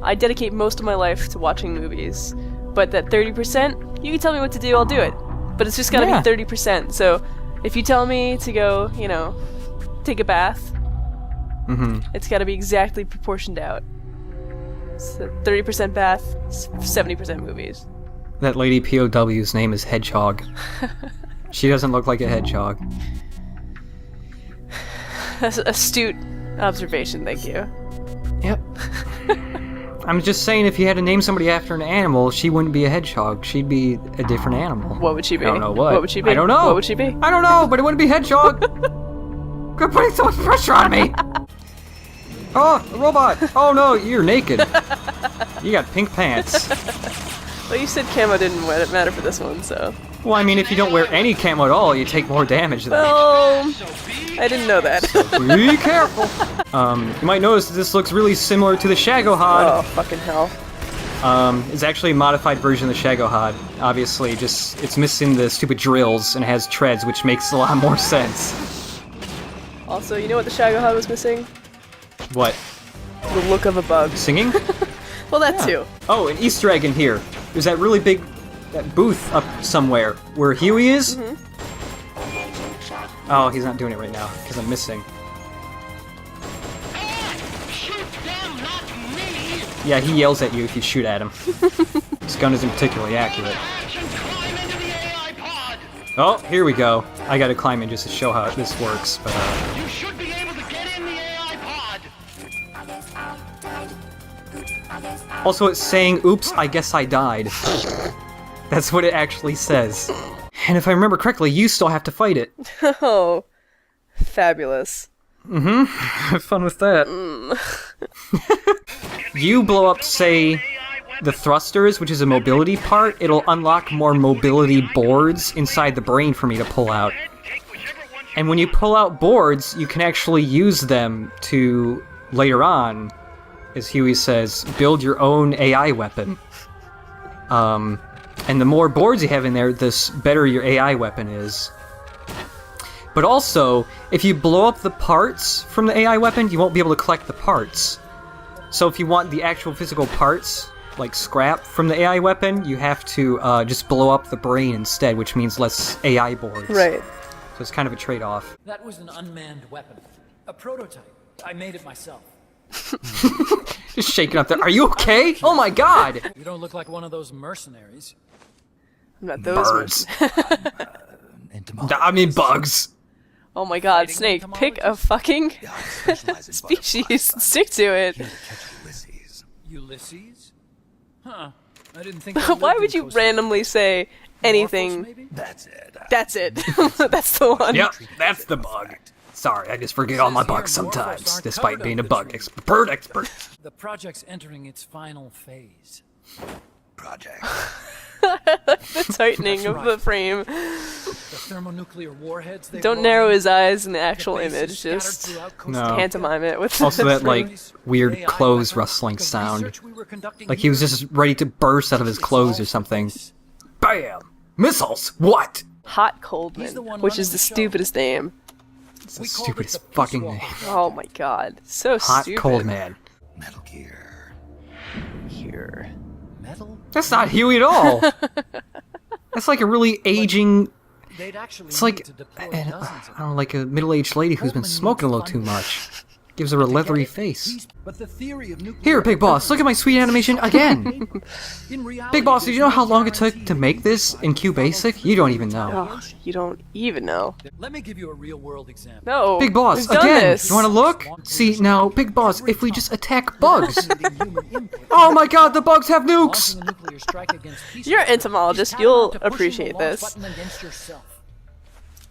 I dedicate most of my life to watching movies, but that 30%, you can tell me what to do, I'll do it. But it's just gotta Yeah. be 30%. So if you tell me to go, you know, take a bath, it's gotta be exactly proportioned out. So 30% bath, 70% movies. That lady POW's name is Hedgehog. She doesn't look like a hedgehog. That's an astute observation, thank you. Yep. I'm just saying, if you had to name somebody after an animal, she wouldn't be a hedgehog. She'd be a different animal. What would she be? I don't know what. What would she be? I don't know. What would she be? I don't know, but it wouldn't be hedgehog. Quit putting so much pressure on me. Oh, a robot. Oh no, you're naked. You got pink pants. Well, you said camo didn't matter for this one, so. Well, I mean, if you don't wear any camo at all, you take more damage than Oh, I didn't know that. Be careful. You might notice that this looks really similar to the Shagohod. Oh, fucking hell. It's actually a modified version of the Shagohod. Obviously, just it's missing the stupid drills and it has treads, which makes a lot more sense. Also, you know what the Shagohod was missing? What? The look of a bug. Singing? Well, that too. Oh, an Easter egg in here. There's that really big that booth up somewhere where Huey is. Oh, he's not doing it right now, because I'm missing. Yeah, he yells at you if you shoot at him. His gun isn't particularly accurate. Oh, here we go. I gotta climb in just to show how this works, but You should be able to get in the AI pod! also it's saying, oops, I guess I died. That's what it actually says. And if I remember correctly, you still have to fight it. Oh, fabulous. Mm-hmm. Have fun with that. You blow up, say, the thrusters, which is a mobility part, it'll unlock more mobility boards inside the brain for me to pull out. And when you pull out boards, you can actually use them to, later on, as Huey says, build your own AI weapon. And the more boards you have in there, the better your AI weapon is. But also, if you blow up the parts from the AI weapon, you won't be able to collect the parts. So if you want the actual physical parts, like scrap from the AI weapon, you have to just blow up the brain instead, which means less AI boards. Right. So it's kind of a trade-off. That was an unmanned weapon. A prototype. I made it myself. Just shaking up there. Are you okay? Oh my god! You don't look like one of those mercenaries. I'm not those Birds. Entomology. I mean bugs. Oh my god, Snake, pick a fucking species and stick to it. Ulysses. Ulysses? Huh. I didn't think Why would you randomly say anything? That's it. That's it. That's the one. Yep, that's the bug. Sorry, I just forget all my bugs sometimes, despite being a bug bird expert. The project's entering its final phase. Project. The tightening of the frame. The thermonuclear warheads they Don't brought narrow in, his eyes in the actual bases image, scattered just throughout Costa No. Rica. pantomime it with Also that, the like, frame. weird AI clothes weapon, rustling the sound. research we were conducting Like he was here, just ready to burst out of his clothes or something. BAM! Missiles! What? Hot He's the Coldman, one which running is the the show. stupidest name. It's we the called it stupidest the fucking Peace name. Walker. Oh my god, so Hot stupid. Cold Man. Metal Gear. Here. Metal? That's not Huey at all! That's like a really aging... They'd actually It's like, need to deploy I dozens of don't know, like a middle-aged lady who's been Coleman smoking a little needs too funding. much. Gives her a leathery face. But the theory of nuclear Here, Big Boss, look at my sweet animation again! In reality, Big Boss, did you know there's how no long it took guarantee to make this in QBasic? You don't even know. Oh, you don't even know. Let me give you a real-world example. No. Big Boss, we've done again! this. You wanna look? See, now, Big Boss, if we just attack bugs... Needing human input. Oh my god, the bugs have nukes! Launching a nuclear strike against peace You're an walkers entomologist, is you'll tantamount to pushing appreciate the launch this. button against yourself.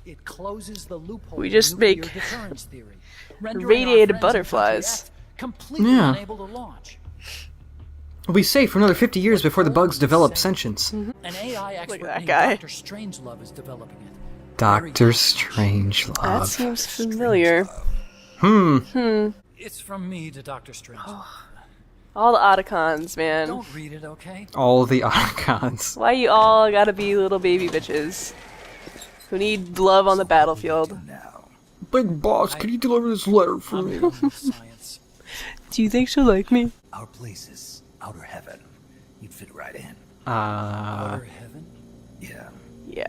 It closes the loophole We in just nuclear make deterrence theory, rendering our radiated friends in butterflies. Country F completely Yeah. unable to launge. We'll be safe for another 50 years before the bugs develop sentience. An AI expert that named guy. Dr. Strangelove is developing it. Dr. That Strangelove. seems familiar. It's from me to Dr. Strangelove. All the Otacons, man. Don't read it, okay? All the icons. Why you all gotta be little baby bitches? Who need love on the battlefield? Now. Big Boss, can you deliver this letter for I'm me? young with science. Do you think she'll like me? Our place is outer heaven. You'd fit right in. Outer heaven? Yeah. Yeah.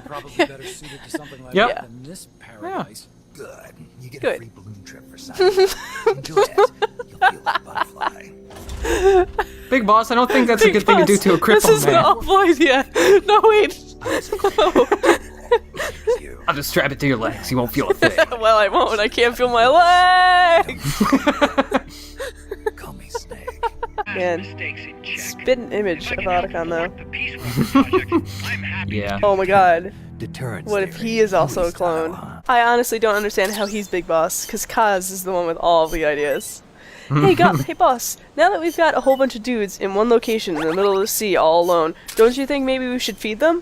Probably better suited to something like Yep. that than this paradise. Good. You get Good. a free balloon trip for science. Enjoy it. You'll feel like a butterfly. Big Boss, I don't think that's a good thing to do to a This crippled is an man. awful idea. No, wait. You. I'll just strap it to your legs, you won't feel a thing. Well, I won't. I can't feel my legs. Call me Snake. Man, Mistakes in check. spit an image of Otacon, though. The Peace Walker project. I'm happy. Yeah. Oh my god. Deterrence What if theory. he is also a Movie style, clone? huh? I honestly don't understand how he's Big Boss, because Kaz is the one with all the ideas. Hey boss, now that we've got a whole bunch of dudes in one location in the middle of the sea all alone, don't you think maybe we should feed them?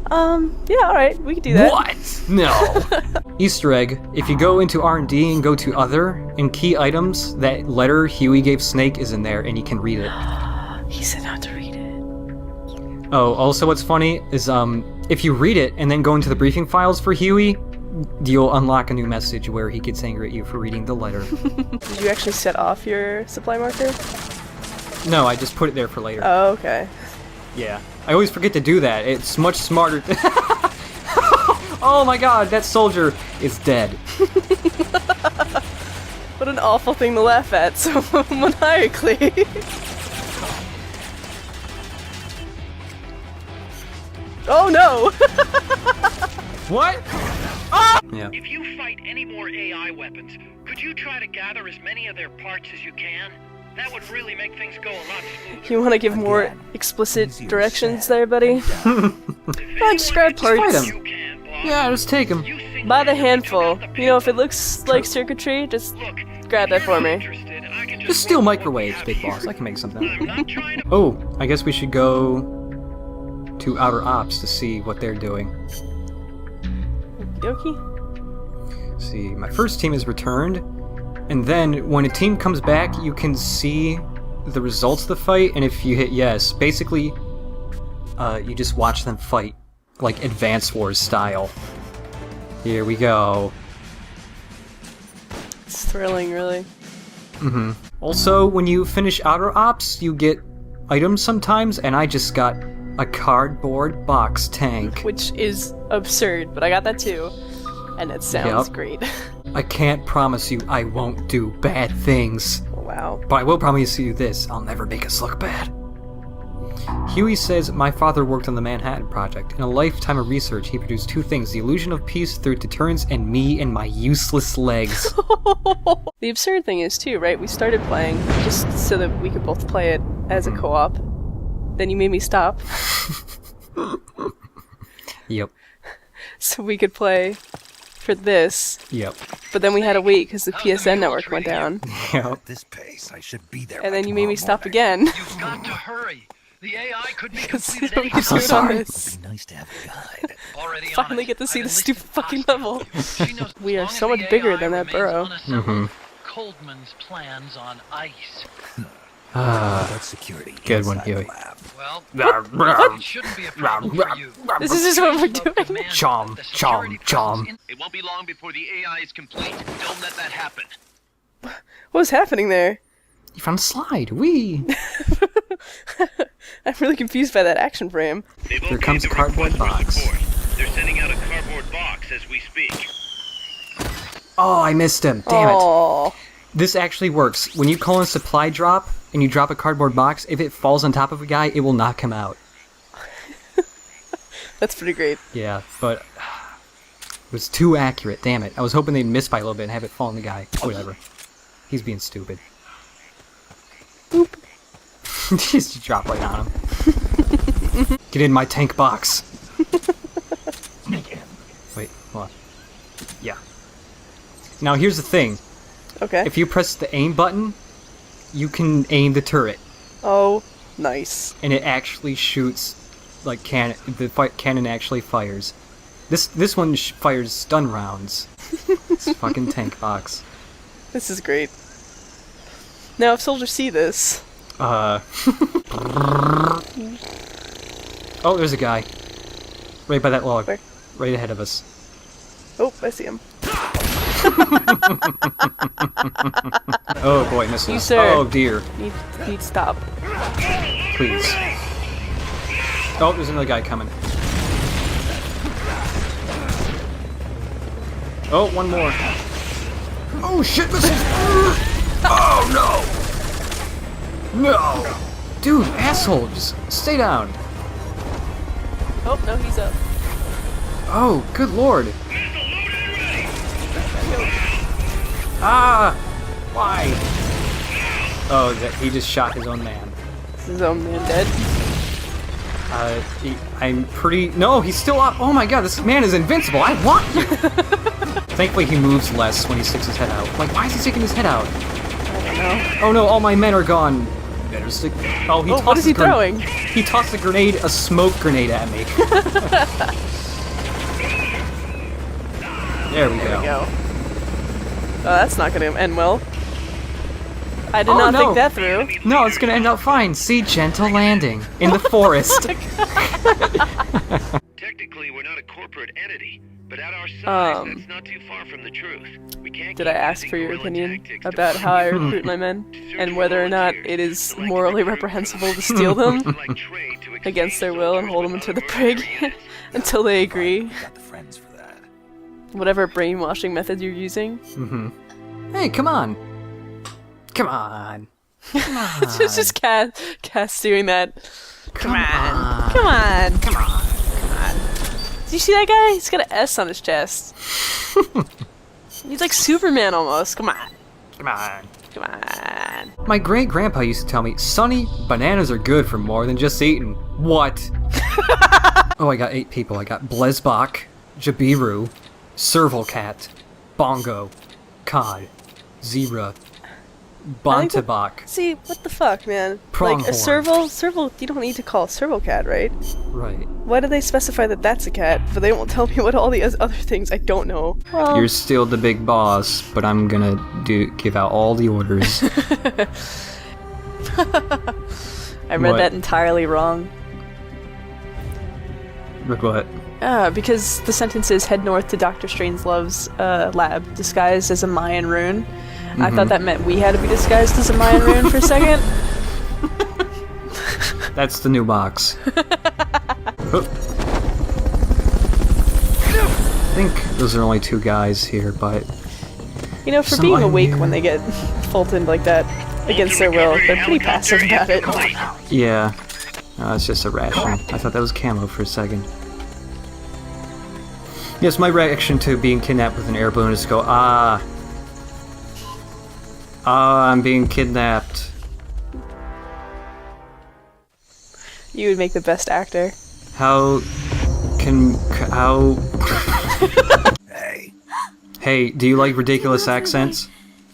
Yeah, alright, we could do that. What? No. Easter egg, if you go into R&D and go to other, and key items, that letter Huey gave Snake is in there and you can read it. He said not to read it. Oh, also what's funny is, if you read it and then go into the briefing files for Huey, you'll unlock a new message where he gets angry at you for reading the letter. Did you actually set off your supply marker? No, I just put it there for later. Oh, okay. Yeah. I always forget to do that. It's much smarter. Oh my god, that soldier is dead. What an awful thing to laugh at so maniacally. Oh no! What? Yeah. If you fight any more AI weapons, could you try to gather as many of their parts as you can? That would really make things go a lot smoother. You want to give more explicit directions there, buddy? Just grab parts. You can, boss. Yeah, just take him. You single By the handedly took handful. out the You know, if it payload. looks like circuitry, just Look, grab that if for you're me. interested, I can Just steal work with what we microwaves, have big here. boss. I can make I'm something. not trying to Oh, I guess we should go to Outer Ops to see what they're doing. Yoki? See, my first team is returned, and then when a team comes back, you can see the results of the fight, and if you hit yes, basically, you just watch them fight, like Advance Wars style. Here we go. It's thrilling, really. Also, when you finish Outer Ops, you get items sometimes, and I just got a cardboard box tank. Which is absurd, but I got that too. And it sounds Yep. great. I can't promise you I won't do bad things. Wow. But I will promise you this, I'll never make us look bad. Huey says, my father worked on the Manhattan Project. In a lifetime of research, he produced two things, the illusion of peace through deterrence and me and my useless legs. The absurd thing is, too, right? We started playing just so that we could both play it as a co-op. Then you made me stop Yep, so we could play for this. yep, But then we had to wait because the PSN network went down. yep. At this pace, I should be there. And by then you made me tomorrow stop morning. again. You've got to hurry. The AI could be Because completed we any could do it on sorry. this. It'd be nice to have a guide. Already on Finally it. get to see I've the enlisted stupid fucking hostages. level. She knows We as are long so as much the bigger AI than that remains burrow. unassembled, Coldman's plans on ice. About security. Good one, inside the Huey. lab. Well, it shouldn't be a problem for you. This is just what we're doing. Command Chom, the security chom, chom. presence in- It won't be long before the AI is complete. Don't let that happen. What was happening there? You found a slide, wee! I'm really confused by that action frame. They've Here okayed comes the a cardboard request for box. support. They're sending out a cardboard box as we speak. Oh, I missed him, damn it. Oh, This actually works. When you call in supply drop, and you drop a cardboard box, if it falls on top of a guy, it will knock him out. that's pretty great. Yeah, but it was too accurate, damn it. I was hoping they'd miss by a little bit and have it fall on the guy. Whatever. He's being stupid. Boop. Just drop right on him. Get in my tank box. Wait, hold on. Yeah. Now here's the thing. Okay. If you press the aim button, you can aim the turret, Oh, nice. and it actually shoots like cannon actually fires. This one fires stun rounds. This fucking tank box. This is great. Now, if soldiers see this, Oh, there's a guy. Right by that log. Where? Right ahead of us. oh, I see him. Oh boy, missed You, us. sir. Oh dear. Need stop. Please. Oh, there's another guy coming. Oh, one more. Oh shit, missiles! Oh no! No! Dude, asshole, just stay down. Oh, no, he's up. Oh, good lord. Ah! Why? Oh, he just shot his own man. Is his own man dead? I'm pretty... No, he's still up! Oh my god, this man is invincible! I want you! Thankfully he moves less when he sticks his head out. Like, why is he sticking his head out? I don't know. Oh no, all my men are gone. Better stick... Oh, he Oh, tossed what is he a gren- throwing? He tossed a smoke grenade at me. There we go. Go. Oh, that's not gonna end well. I did Oh, not no. think that through. No, it's gonna end up fine. See, gentle landing. In the forest. Technically, we're not a corporate entity, but at our size, Um, that's not too far from the truth. We can't Did keep I ask using for your guerrilla opinion tactics to about how I Hmm. recruit my men? And whether or not it is morally reprehensible to steal them like trade to against their exchange will and soldiers hold them with into the other prig mercenary units. until they agree? Got the friends for that. Whatever brainwashing method you're using. Hey, come on. Come on. Come on. It's just Cass doing that. Come on. Come on. Come on. Do you see that guy? He's got an S on his chest. He's like Superman almost. Come on. Come on. Come on. My great-grandpa used to tell me, Sonny, bananas are good for more than just eating. What? Oh, I got 8 people. I got Blesbok, Jabiru, Servalcat, Bongo, Cod, Zebra, Bontebok. See, what the fuck, man? Pronghorn. Like a serval, you don't need to call a serval cat, right? Right. Why do they specify that that's a cat, but they won't tell me what all the other things I don't know? Well, You're still the big boss, but I'm gonna give out all the orders. I read What? that entirely wrong. What? Because the sentence is head north to Dr. Strangelove's lab, disguised as a Mayan rune. I thought that meant we had to be disguised as a Mayan rune for a second. That's the new box. Oh. I think those are only 2 guys here, but... You know, for Some being awake idea. when they get faulted like that against their will, they're pretty passive about it. Yeah. No, it's just a ration. I thought that was camo for a second. Yes, my reaction to being kidnapped with an air balloon is to go, ah. Ah, I'm being kidnapped. You would make the best actor. How... Hey, do you like ridiculous accents?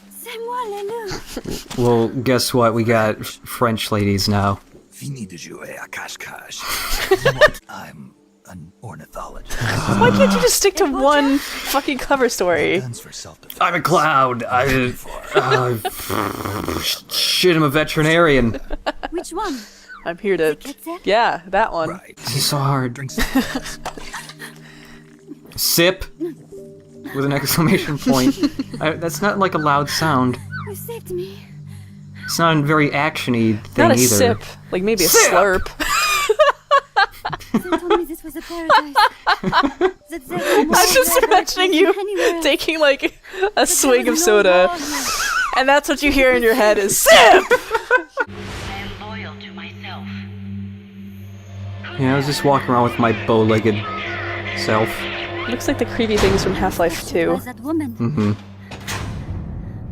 C'est moi, Lelou. Well, guess what? We got French ladies now. Fini de jouer à cache-cache. I'm an ornithologist. Why can't you just stick to one fucking cover story? Guns for self-defense. I'm a cloud. Shit, I'm a veterinarian. Which one? I'm here to... Ketzer? Yeah, that one. Right. This is so hard. Drink some. Sip! With an exclamation point. That's not like a loud sound. You saved me. It's not a very action-y thing Not a either. sip. Like maybe a Sip! slurp. They told me this was a paradise. That there were more I'm just rare imagining birds you than anywhere else. taking like a swig There of was soda, no war. and that's what you hear in your head is SIP! I am loyal to myself. Yeah, I was just walking around with my bow-legged self. Looks like the creepy things from Half-Life 2. Was that woman? Mm-hmm.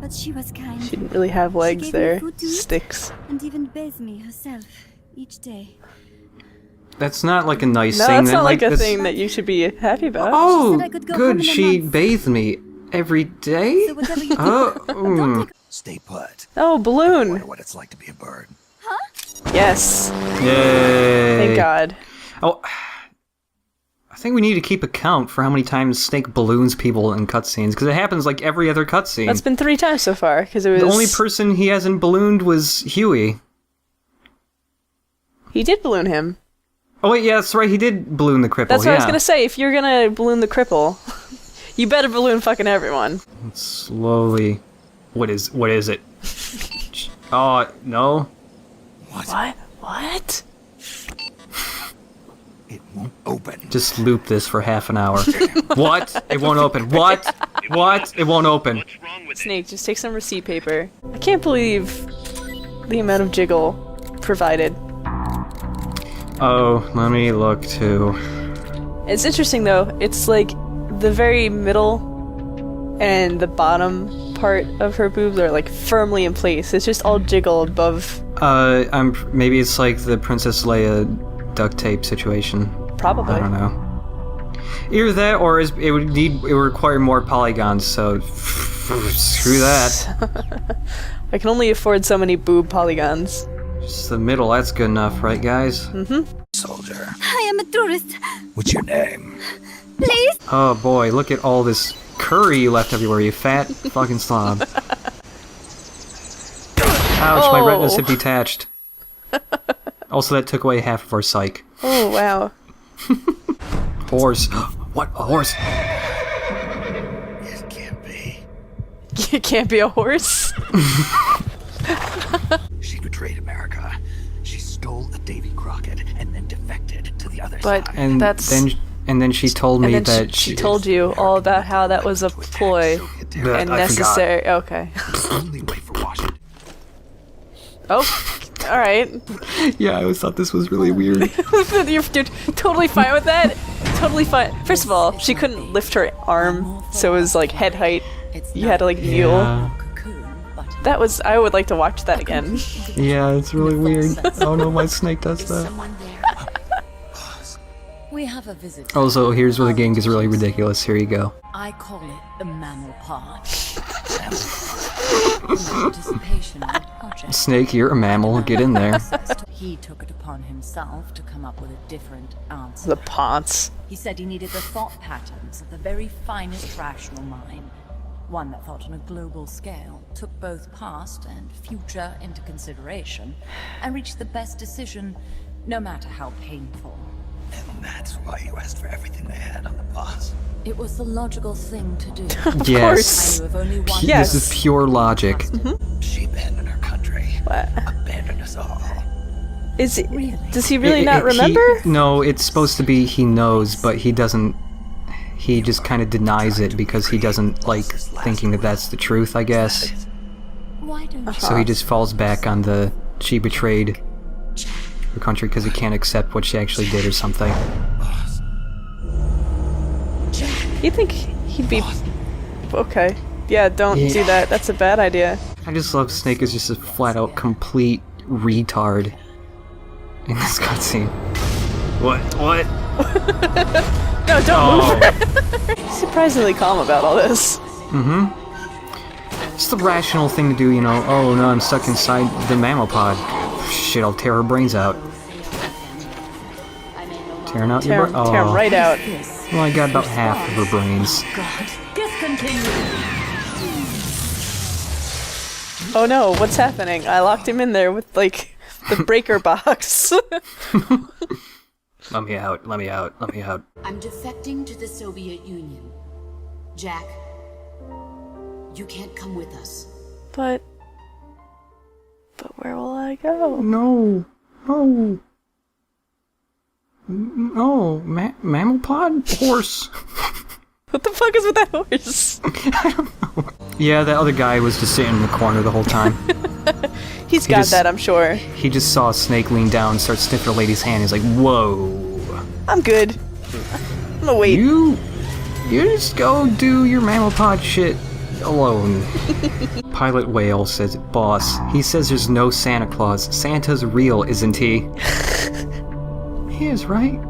But she was kind. She didn't really have legs gave me there. food to eat. Sticks. And even bathed me herself each day. That's not like a nice No, thing. that's not like a that's- thing that you should be happy about. Oh, She said I could go home good. in a She month. bathed me every day? So whatever you do, Oh, don't take Stay put. Oh, balloon! Wonder what it's like to be a bird. Yes. Yay. Thank God. Oh, I think we need to keep a count for how many times Snake balloons people in cutscenes, because it happens like every other cutscene. That's been 3 times so far, because it was... The only person he hasn't ballooned was Huey. He did balloon him. Oh wait, yeah, that's right, he did balloon the cripple, That's what yeah. I was gonna say, if you're gonna balloon the cripple, you better balloon fucking everyone. Slowly. What is it? Oh, no? What? What? It won't open. Just loop this for half an hour. What? It won't open. What? What? It won't open. What's wrong with it? Snake, just take some receipt paper. I can't believe the amount of jiggle provided. Oh, let me look too. It's interesting though, it's like the very middle and the bottom part of her boobs are like firmly in place. It's just all jiggle above. Maybe it's like the Princess Leia duct tape situation. Probably. I don't know. Either that, or it would require more polygons. So screw that. I can only afford so many boob polygons. Just the middle. That's good enough, right, guys? Soldier. I am a tourist. What's your name? Please? Oh boy, look at all this curry you left everywhere, you fat fucking slob. Ouch, my retinas have detached. Also, that took away half of our psych. Oh, wow. Horse. What? A horse? It can't be. It can't be a horse. She betrayed America. She stole a Davy Crockett and then defected to the other But side. And that's... then And then she told me And then that she told you all about how that was a ploy and necessary. Okay. Only way for Washington. Oh, all right. Yeah, I always thought this was really weird. You're totally fine with that. Totally fine. First of all, she couldn't lift her arm, so it was like head height. You had to like kneel. Yeah. That was. I would like to watch that again. Yeah, it's really weird. Oh no, my snake does that. We have a visitor. Also, here's where the game gets really ridiculous. Here you go. I call it the mammal pod. Participation in the project. Snake, you're a mammal. Get in there. He took it upon himself to come up with a different answer. The Ponce. He said he needed the thought patterns of the very finest rational mind. One that thought on a global scale, took both past and future into consideration, and reached the best decision, no matter how painful. And that's why you asked for everything they had on the boss. It was the logical thing to do. Of Yes. course. I knew of only one Yes. This is pure logic. She abandoned her country. What? Abandoned us all. Is it? Does he really not remember? No, it's supposed to be he knows, but he doesn't. He just kind of denies it because he doesn't like thinking that that's the truth, I guess. Why don't you? So he just falls back on the she betrayed her country because he can't accept what she actually did or something. You think he'd be okay? Yeah, don't do that. That's a bad idea. I just love Snake is just a flat out complete retard in this cutscene. What? What? No, don't move. He's surprisingly calm about all this. Mm-hmm. It's the rational thing to do, you know. Oh no, I'm stuck inside the mammal pod. Shit, I'll tear her brains out. Tearing out your brains? Tear him right out. Well, I got about half of her brains. Oh no, what's happening? I locked him in there with, like, the breaker box. Let me out, let me out, let me out. I'm defecting to the Soviet Union. Jack, you can't come with us. But where will I go? No. No. No. Mammal pod? Horse. What the fuck is with that horse? I don't know. Yeah, that other guy was just sitting in the corner the whole time. He got that, I'm sure. He just saw a snake lean down and start sniffing a lady's hand. He's like, whoa. I'm good. I'm gonna wait. You just go do your mammal pod shit alone. Pilot Whale says, boss, he says there's no Santa Claus. Santa's real, isn't he? He is, right?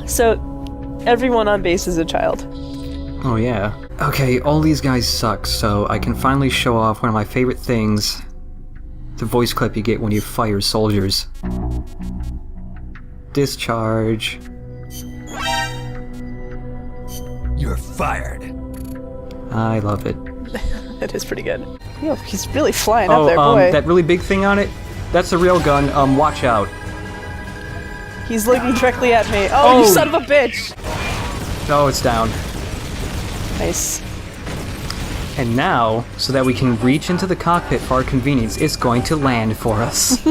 So, everyone on base is a child. Oh yeah. Okay, all these guys suck, so I can finally show off one of my favorite things. The voice clip you get when you fire soldiers. Discharge. You're fired. I love it. That is pretty good. Yo, he's really flying up there, boy. That really big thing on it? That's a real gun. Watch out. He's looking directly at me. Oh, you son of a bitch! Oh, it's down. Nice. And now, so that we can reach into the cockpit for our convenience, it's going to land for us.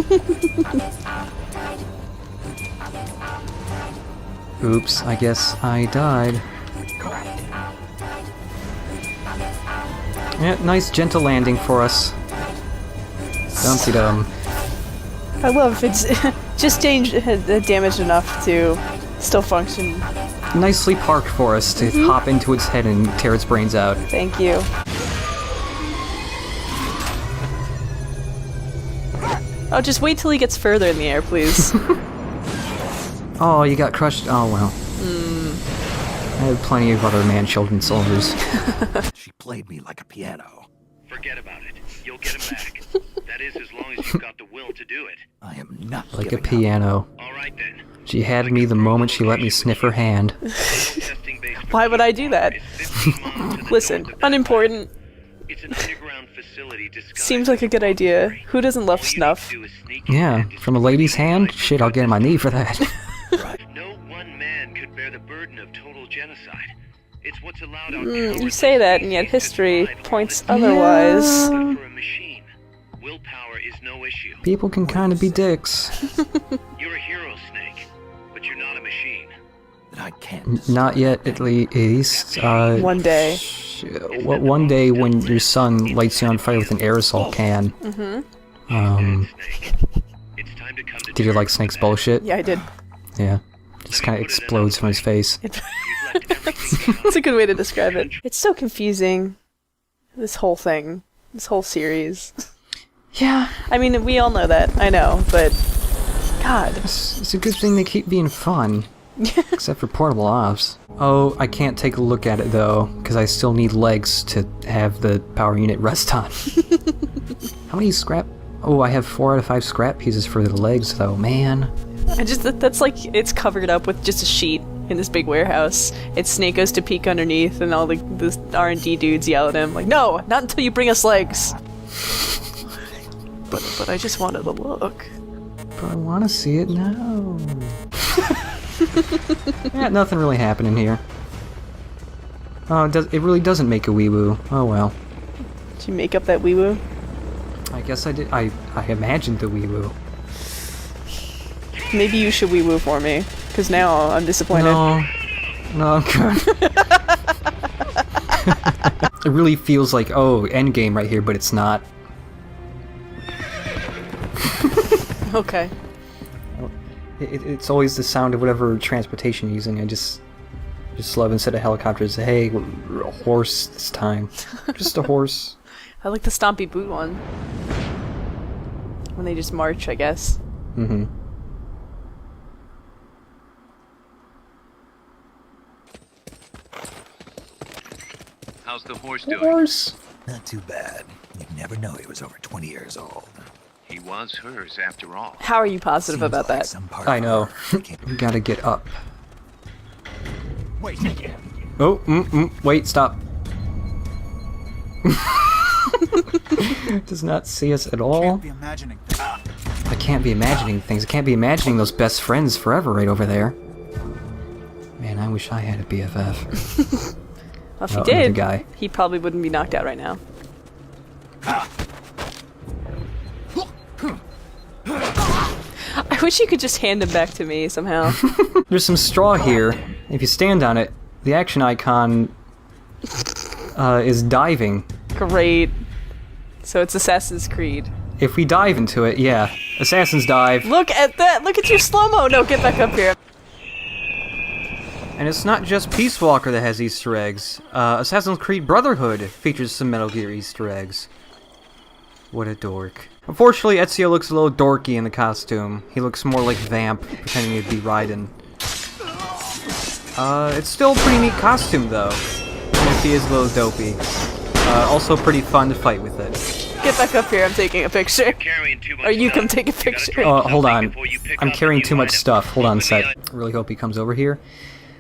Oops, I guess I died. Yeah, nice gentle landing for us. Dumpty-dum. I love it's just damaged enough to still function. Nicely parked for us to hop into its head and tear its brains out. Thank you. Oh, just wait till he gets further in the air, please. Oh, you got crushed. Oh, well. I had plenty of other man-children soldiers. She played me like a piano. Forget about it. You'll get him back. That is, as long as you've got the will to do it. I am not Like a giving up. piano. All right then. She had me the moment she let me sniff her hand. Why would I do that? Listen, unimportant. It's an underground facility disguised. Seems like a good idea. Who doesn't love snuff? Yeah, from a lady's hand? Shit, I'll get on my knee for that. No one man could bear the burden of total genocide. It's what's allowed on You say that, and yet history points otherwise. for a machine. Willpower is no issue. People can kind of be dicks. You're a hero, Snake, but you're not a machine. But I can't. Not yet, at least. One day. One day when your son lights you on fire with an aerosol can. Did you like Snake's bullshit? Yeah, I did. Yeah. Just kind of explodes from his face. That's a good way to describe it. It's so confusing. This whole thing. This whole series. Yeah. I mean, we all know that. I know, but... God. It's a good thing they keep being fun. Except for portable ops. Oh, I can't take a look at it though, because I still need legs to have the power unit rest on. How many scrap? Oh, I have 4 out of 5 scrap pieces for the legs though, man. That's like, it's covered up with just a sheet in this big warehouse. It's Snake goes to peek underneath and all the R&D dudes yell at him like, no, not until you bring us legs. But I just wanted to look. But I want to see it now. Yeah, nothing really happening here. Oh, it really doesn't make a weeboo. Oh well. Did you make up that weeboo? I guess I did. I imagined the weeboo. Maybe you should weeboo for me, because now I'm disappointed. No, I'm good. It really feels like, oh, endgame right here, but it's not. Okay. It's always the sound of whatever transportation you're using. I just love, instead of helicopters, hey, a horse this time. Just a horse. I like the stompy boot one. When they just march, I guess. Mm-hmm. How's the horse doing? Horse? Not too bad. You'd never know he was over 20 years old. He was hers after all. How are you positive Seems about like that? some part I of know. her can't- We gotta get up. Wait. Oh, wait, stop. Does not see us at all. Be imagining. I can't be imagining things. I can't be imagining those best friends forever right over there. Man, I wish I had a BFF. Well, if he another did, guy. he probably wouldn't be knocked out right now. I wish you could just hand him back to me somehow. There's some straw here. If you stand on it, the action icon is diving. Great. So it's Assassin's Creed. If we dive into it, yeah. Assassins dive. Look at that! Look at your slow-mo! No, get back up here. And it's not just Peace Walker that has Easter eggs. Assassin's Creed Brotherhood features some Metal Gear Easter eggs. What a dork. Unfortunately, Ezio looks a little dorky in the costume. He looks more like Vamp, pretending to be Raiden. It's still a pretty neat costume, though. Even if he is a little dopey. Also pretty fun to fight with it. Get back up here, I'm taking a picture. Or you come take a picture. Hold on. I'm carrying too much stuff. Hold on a sec. I really hope he comes over here.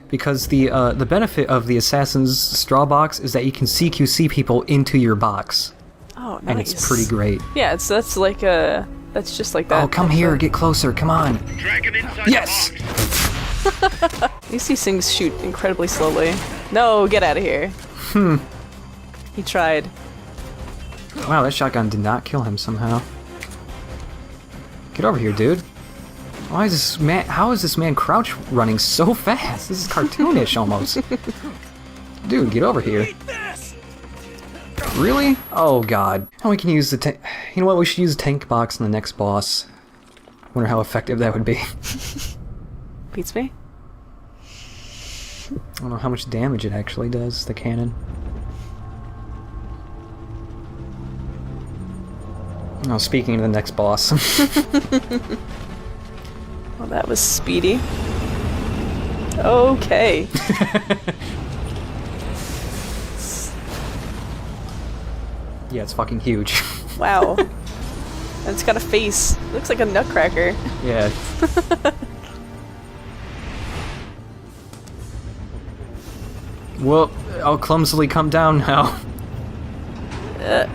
Because the benefit of the Assassin's Straw Box is that you can CQC people into your box. Oh, nice. And it's pretty great. Yeah, that's like a... That's just like that. Oh, come here, get closer, come on. Yes! These things shoot incredibly slowly. No, get out of here. He tried. Wow, that shotgun did not kill him somehow. Get over here, dude. Why is this man? How is this man crouch running so fast? This is cartoonish almost. Dude, get over here. Really? Oh god. Oh, we can use the tank. You know what? We should use the tank box in the next boss. Wonder how effective that would be. Beats me. I don't know how much damage it actually does, the cannon. Oh, speaking of the next boss. Well, that was speedy. Okay. Yeah, it's fucking huge. Wow. And it's got a face. It looks like a nutcracker. Yeah. Well, I'll clumsily come down now. I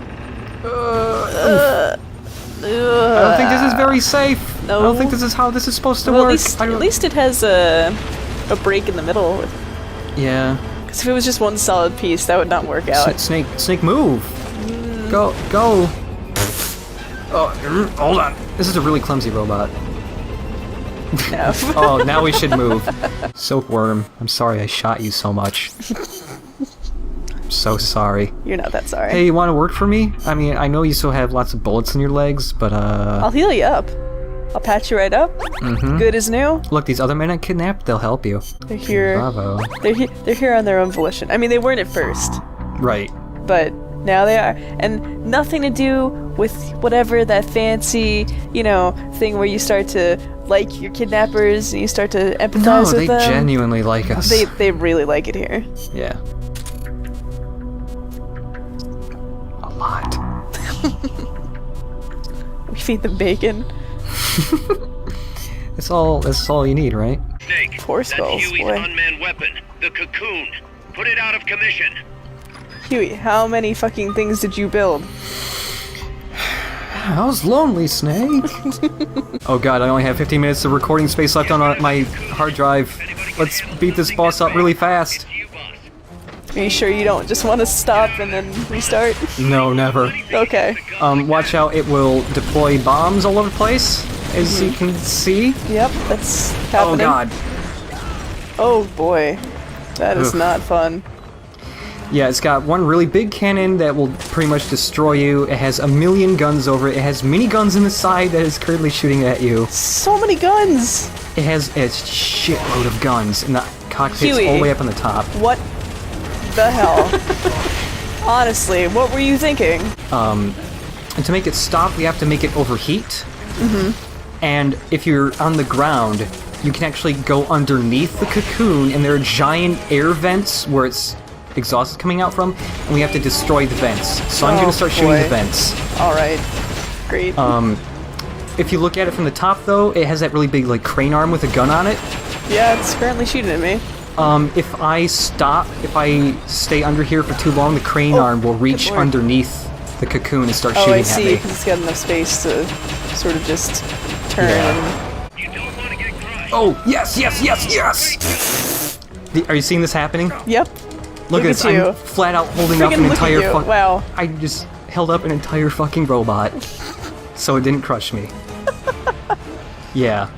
don't think this is very safe. No. I don't think this is how this is supposed to Well, work. at least it has a break in the middle. Yeah. Because if it was just one solid piece, that would not work out. Snake, move. Go. Oh, hold on. This is a really clumsy robot. No. Oh, now we should move. Silkworm, I'm sorry I shot you so much. I'm so sorry. You're not that sorry. Hey, you want to work for me? I mean, I know you still have lots of bullets in your legs, but I'll heal you up. I'll patch you right up. Good as new. Look, these other men I kidnapped, they'll help you. They're here. Bravo. They're here on their own volition. I mean, they weren't at first, Right. but now they are. And nothing to do with whatever that fancy, thing where you start to like your kidnappers and you start to empathize No, with they them. genuinely like us. They really like it here. Yeah. A lot. We feed them bacon. That's all you need, right? Snake, Poor skulls, that's Huey's boy. unmanned weapon, the cocoon. Put it out of commission. Huey, how many fucking things did you build? I was lonely, Snake. Oh god, I only have 15 minutes of recording space left on my hard drive. Let's beat this boss up really fast. Are you sure you don't just want to stop and then restart? No, never. Okay. Watch out, it will deploy bombs all over the place, as you can see. Yep, that's Oh happening. god. Oh boy. That is not fun. Yeah, it's got one really big cannon that will pretty much destroy you. It has a million guns over it. It has miniguns in the side that is currently shooting at you. So many guns! It has a shitload of guns, and the cockpit's Huey. all the way up on the top. What the hell? Honestly, what were you thinking? And to make it stop, we have to make it overheat. And if you're on the ground, you can actually go underneath the cocoon, and there are giant air vents where its exhaust is coming out from, and we have to destroy the vents. So I'm gonna start shooting the vents. Alright. Great. If you look at it from the top, though, it has that really big, like, crane arm with a gun on it. Yeah, it's currently shooting at me. If I stay under here for too long, the crane arm will reach Lord. underneath the cocoon and start Oh, shooting I at see, me. because it's got enough space to sort of just turn and... You don't want to get crushed. Oh, yes, yes, yes, yes! Are you seeing this happening? Yep. Look at this, at you. I'm flat out holding up Friggin' an look at entire you. Wow. I just held up an entire fucking robot. So it didn't crush me. Yeah.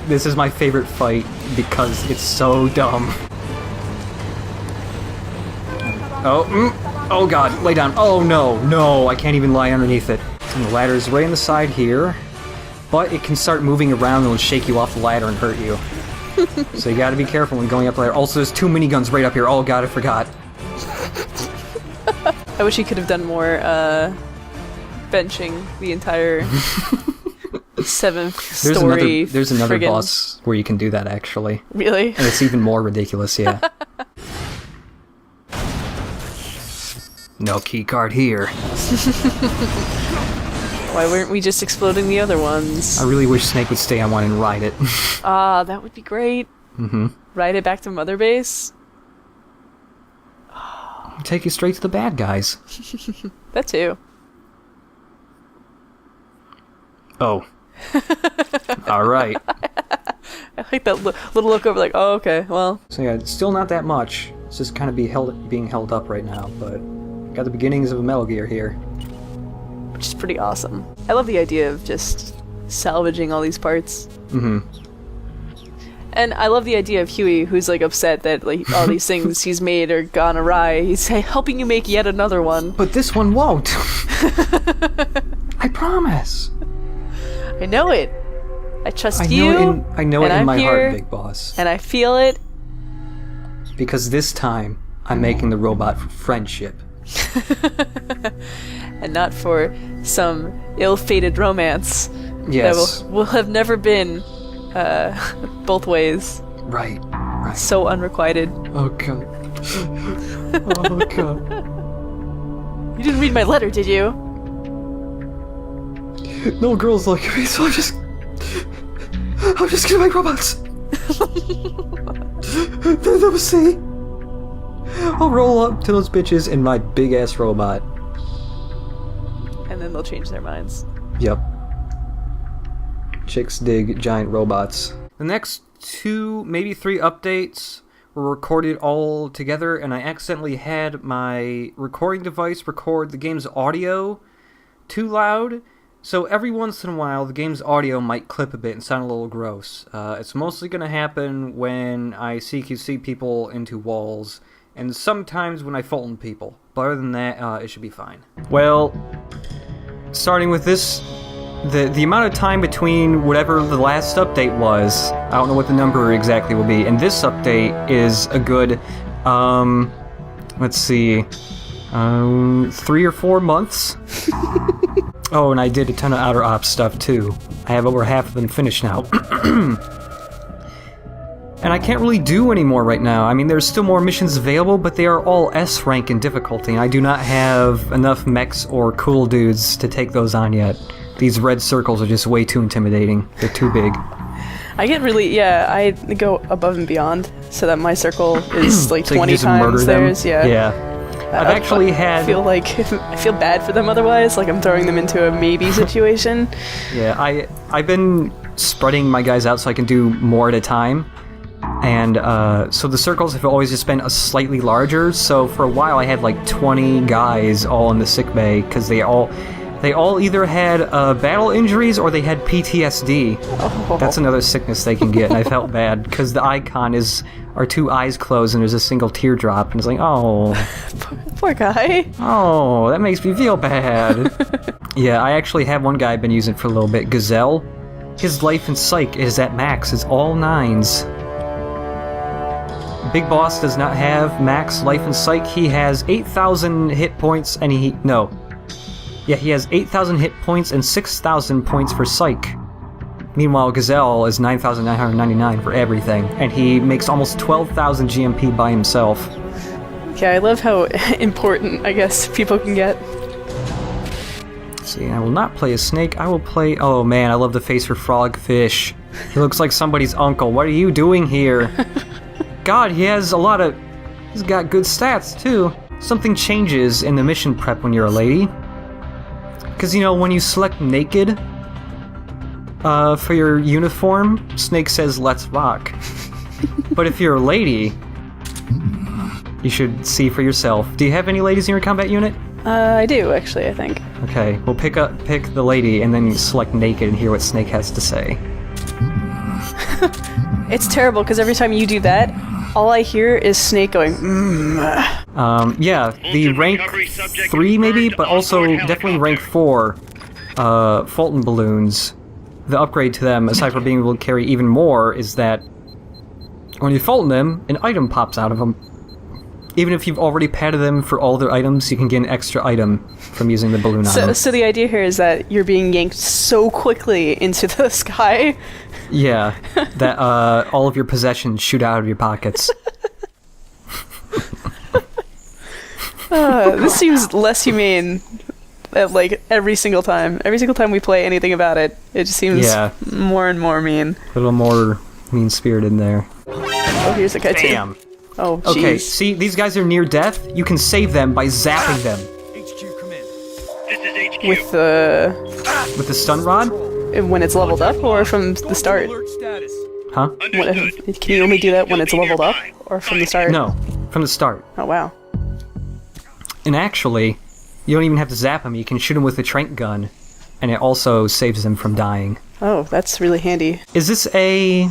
This is my favorite fight because it's so dumb. Oh god, lay down. Oh no, I can't even lie underneath it. And the ladder is right on the side here, but it can start moving around and it'll shake you off the ladder and hurt you. So you gotta be careful when going up the ladder. Also, there's 2 miniguns right up here. Oh god, I forgot. I wish he could have done more, benching the entire 7th-story There's another friggin- boss where you can do that, actually. Really? And it's even more ridiculous, yeah. No key card here. Why weren't we just exploding the other ones? I really wish Snake would stay on one and ride it. Ah, that would be great. Ride it back to Mother Base? Take you straight to the bad guys. That too. Oh. Alright. I like that little look over like, oh, okay, well. So yeah, it's still not that much. It's just kind of being held up right now, but got the beginnings of a Metal Gear here. Which is pretty awesome. I love the idea of just salvaging all these parts. And I love the idea of Huey, who's like upset that like all these things he's made are gone awry. He's helping you make yet another one. But this one won't. I promise. I know it. I trust I you. know it in I'm my here, heart, Big Boss. And I feel it. Because this time, I'm making the robot for friendship. And not for some ill-fated romance. Yes. That will have never been both ways. Right. So unrequited. Oh god. Oh god. You didn't read my letter, did you? No girls like me, so I'm just gonna make robots. They'll see. I'll roll up to those bitches in my big ass robot. And then they'll change their minds. Yep. Chicks dig giant robots. The next 2, maybe 3 updates were recorded all together, and I accidentally had my recording device record the game's audio too loud, So every once in a while, the game's audio might clip a bit and sound a little gross. It's mostly going to happen when I CQC people into walls, and sometimes when I Fulton people. But other than that, it should be fine. Well, starting with this, the amount of time between whatever the last update was, I don't know what the number exactly will be, and this update is a good, let's see, 3 or 4 months. Oh, and I did a ton of Outer Ops stuff too. I have over half of them finished now. And I can't really do any more right now. I mean, there's still more missions available, but they are all S rank in difficulty, and I do not have enough mechs or cool dudes to take those on yet. These red circles are just way too intimidating. They're too big. I get really, I go above and beyond so that my circle is like so 20 times theirs. Yeah. I've actually had... I feel bad for them otherwise, like I'm throwing them into a maybe situation. Yeah, I've been spreading my guys out so I can do more at a time. And so the circles have always just been a slightly larger, so for a while I had like 20 guys all in the sickbay, because they all either had battle injuries or they had PTSD. Oh. That's another sickness they can get, and I felt bad, because the icon are 2 eyes closed and there's a single teardrop, and it's like, oh. Poor guy. Oh, that makes me feel bad. Yeah, I actually have one guy I've been using for a little bit, Gazelle. His life and psych is at max, it's all 9s. Big Boss does not have max life and psych. He has 8,000 hit points, and he has 8,000 hit points and 6,000 points for psych. Meanwhile, Gazelle is 9,999 for everything, and he makes almost 12,000 GMP by himself. Okay, I love how important, I guess, people can get. Let's see, I will not play a snake. I will play... Oh man, I love the face for Frogfish. He looks like somebody's uncle. What are you doing here? God, he's got good stats, too. Something changes in the mission prep when you're a lady. Because, when you select naked for your uniform, Snake says, let's rock. But if you're a lady, you should see for yourself. Do you have any ladies in your combat unit? I do, actually, I think. Okay, we'll pick the lady and then select naked and hear what Snake has to say. It's terrible, because every time you do that, all I hear is Snake going, yeah, the rank 3 maybe, but also definitely rank 4 Fulton balloons. The upgrade to them, aside from being able to carry even more, is that when you Fulton them, an item pops out of them. Even if you've already padded them for all their items, you can get an extra item from using the balloon on them. So the idea here is that you're being yanked so quickly into the sky. Yeah, that all of your possessions shoot out of your pockets. This seems less humane, every single time. Every single time we play anything about it, it just seems more and more mean. A little more mean-spirited in there. Oh, here's a guy too. Damn. Oh, jeez. Okay, see, these guys are near death. You can save them by zapping them. HQ, come in. This is HQ. With the stun rod? When it's leveled up, or from the start? Huh? Can you only do that when it's leveled up, or from the start? No, from the start. Oh, wow. And actually, you don't even have to zap them. You can shoot them with a tranq gun, and it also saves them from dying. Oh, that's really handy. Is this a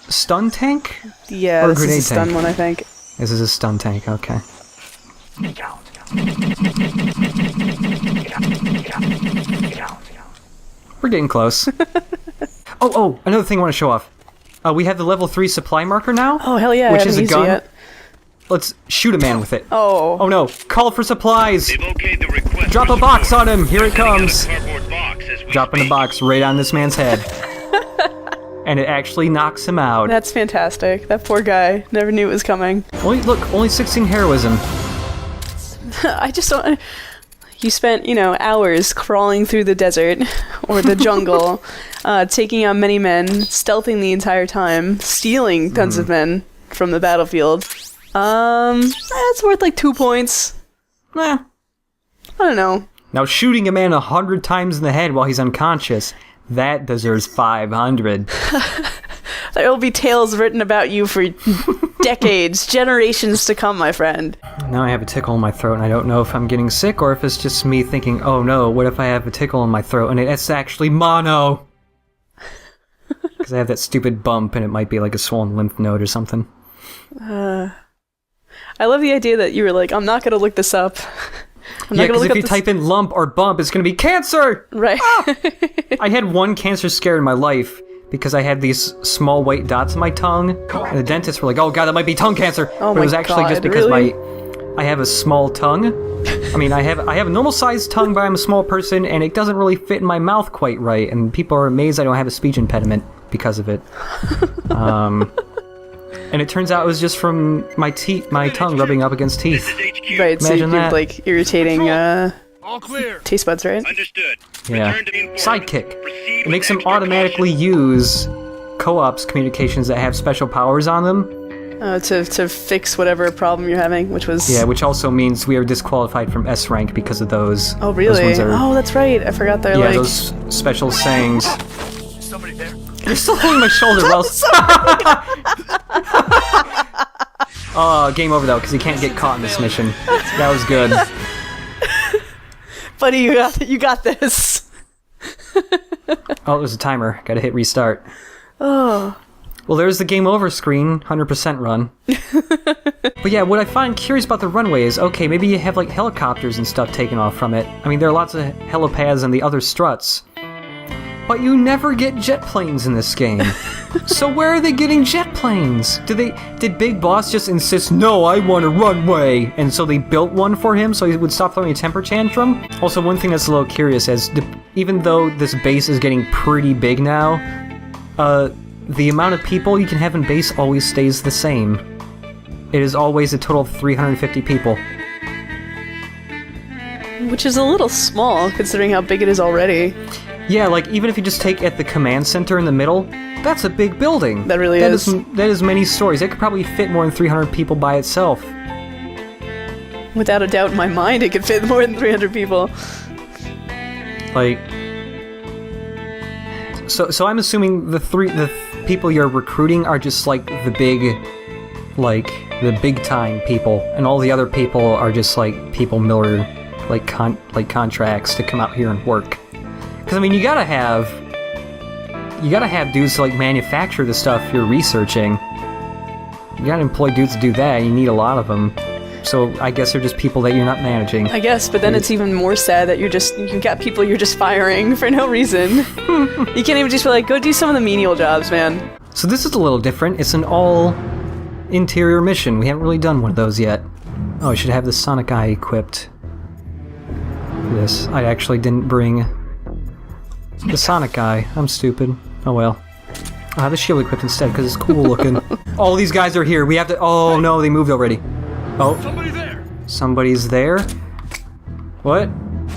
stun tank? Yeah, or this is a stun tank? one, I think. This is a stun tank, okay. We're getting close. Oh, another thing I want to show off. We have the level 3 supply marker now. Oh, hell yeah, which I haven't is a used gun. it yet. Let's shoot a man with it. Oh. Oh no, call for supplies! They've okayed the request. Drop a box on him, here it comes! Box Dropping a box right on this man's head. And it actually knocks him out. That's fantastic. That poor guy never knew it was coming. Only 16 heroism. I just don't... You spent, hours crawling through the desert or the jungle, taking out many men, stealthing the entire time, stealing tons of men from the battlefield. That's worth like 2 points. I don't know. Now shooting a man 100 times in the head while he's unconscious, that deserves 500. There will be tales written about you for decades, generations to come, my friend. Now I have a tickle in my throat, and I don't know if I'm getting sick or if it's just me thinking, oh no, what if I have a tickle in my throat and it's actually mono? Because I have that stupid bump and it might be like a swollen lymph node or something. I love the idea that you were like, I'm not going to look this up. Yeah, because if you type in lump or bump, it's going to be cancer! Right. Ah! I had one cancer scare in my life because I had these small white dots in my tongue, and the dentists were like, oh god, that might be tongue cancer! Oh but it was my actually God, just because really? I have a small tongue. I mean, I have a normal-sized tongue, but I'm a small person, and it doesn't really fit in my mouth quite right, and people are amazed I don't have a speech impediment because of it. And it turns out it was just from my tongue rubbing up against teeth. Right, so Imagine you're that. like irritating All clear. taste buds, right? Understood. Yeah. Return to the informer. Sidekick. Proceed It with makes them extra automatically use co-ops communications that have special powers on them. To fix whatever problem you're having, which was... Yeah, which also means we are disqualified from S rank because of those. Oh, really? Those ones are, Oh, that's right. I forgot they're yeah, like... those special sayings. Somebody there. You're still holding my shoulder, Wells. Oh, game over though, because he can't get caught in this mission. That was good. Buddy, you got this. Oh, there's a timer. Gotta hit restart. Oh. Well, there's the game over screen, 100% run. But yeah, what I find curious about the runway is, okay, maybe you have like helicopters and stuff taken off from it. I mean, there are lots of helipads and the other struts. But you never get jet planes in this game. So where are they getting jet planes? Did Big Boss just insist, no, I want a runway? And so they built one for him so he would stop throwing a temper tantrum? Also, one thing that's a little curious is, even though this base is getting pretty big now, the amount of people you can have in base always stays the same. It is always a total of 350 people. Which is a little small, considering how big it is already. Yeah, like, even if you just take at the command center in the middle, that's a big building. That really is. That is many stories. It could probably fit more than 300 people by itself. Without a doubt in my mind, it could fit more than 300 people. Like... So I'm assuming the people you're recruiting are just, like, the big time people, and all the other people are just, like, people Miller, like contracts to come out here and work. Because, I mean, you gotta have dudes to, like, manufacture the stuff you're researching. You gotta employ dudes to do that, and you need a lot of them. So, I guess they're just people that you're not managing. I guess, but then it's even more sad that you got people you're just firing for no reason. You can't even just be like, go do some of the menial jobs, man. So this is a little different. It's an all-interior mission. We haven't really done one of those yet. Oh, I should have the Sonic Eye equipped. This. I actually didn't bring... the Sonic Eye. I'm stupid. Oh well. I'll have the shield equipped instead because it's cool looking. All these guys are here. We have to... Oh no, they moved already. Oh. Somebody there. Somebody's there? What?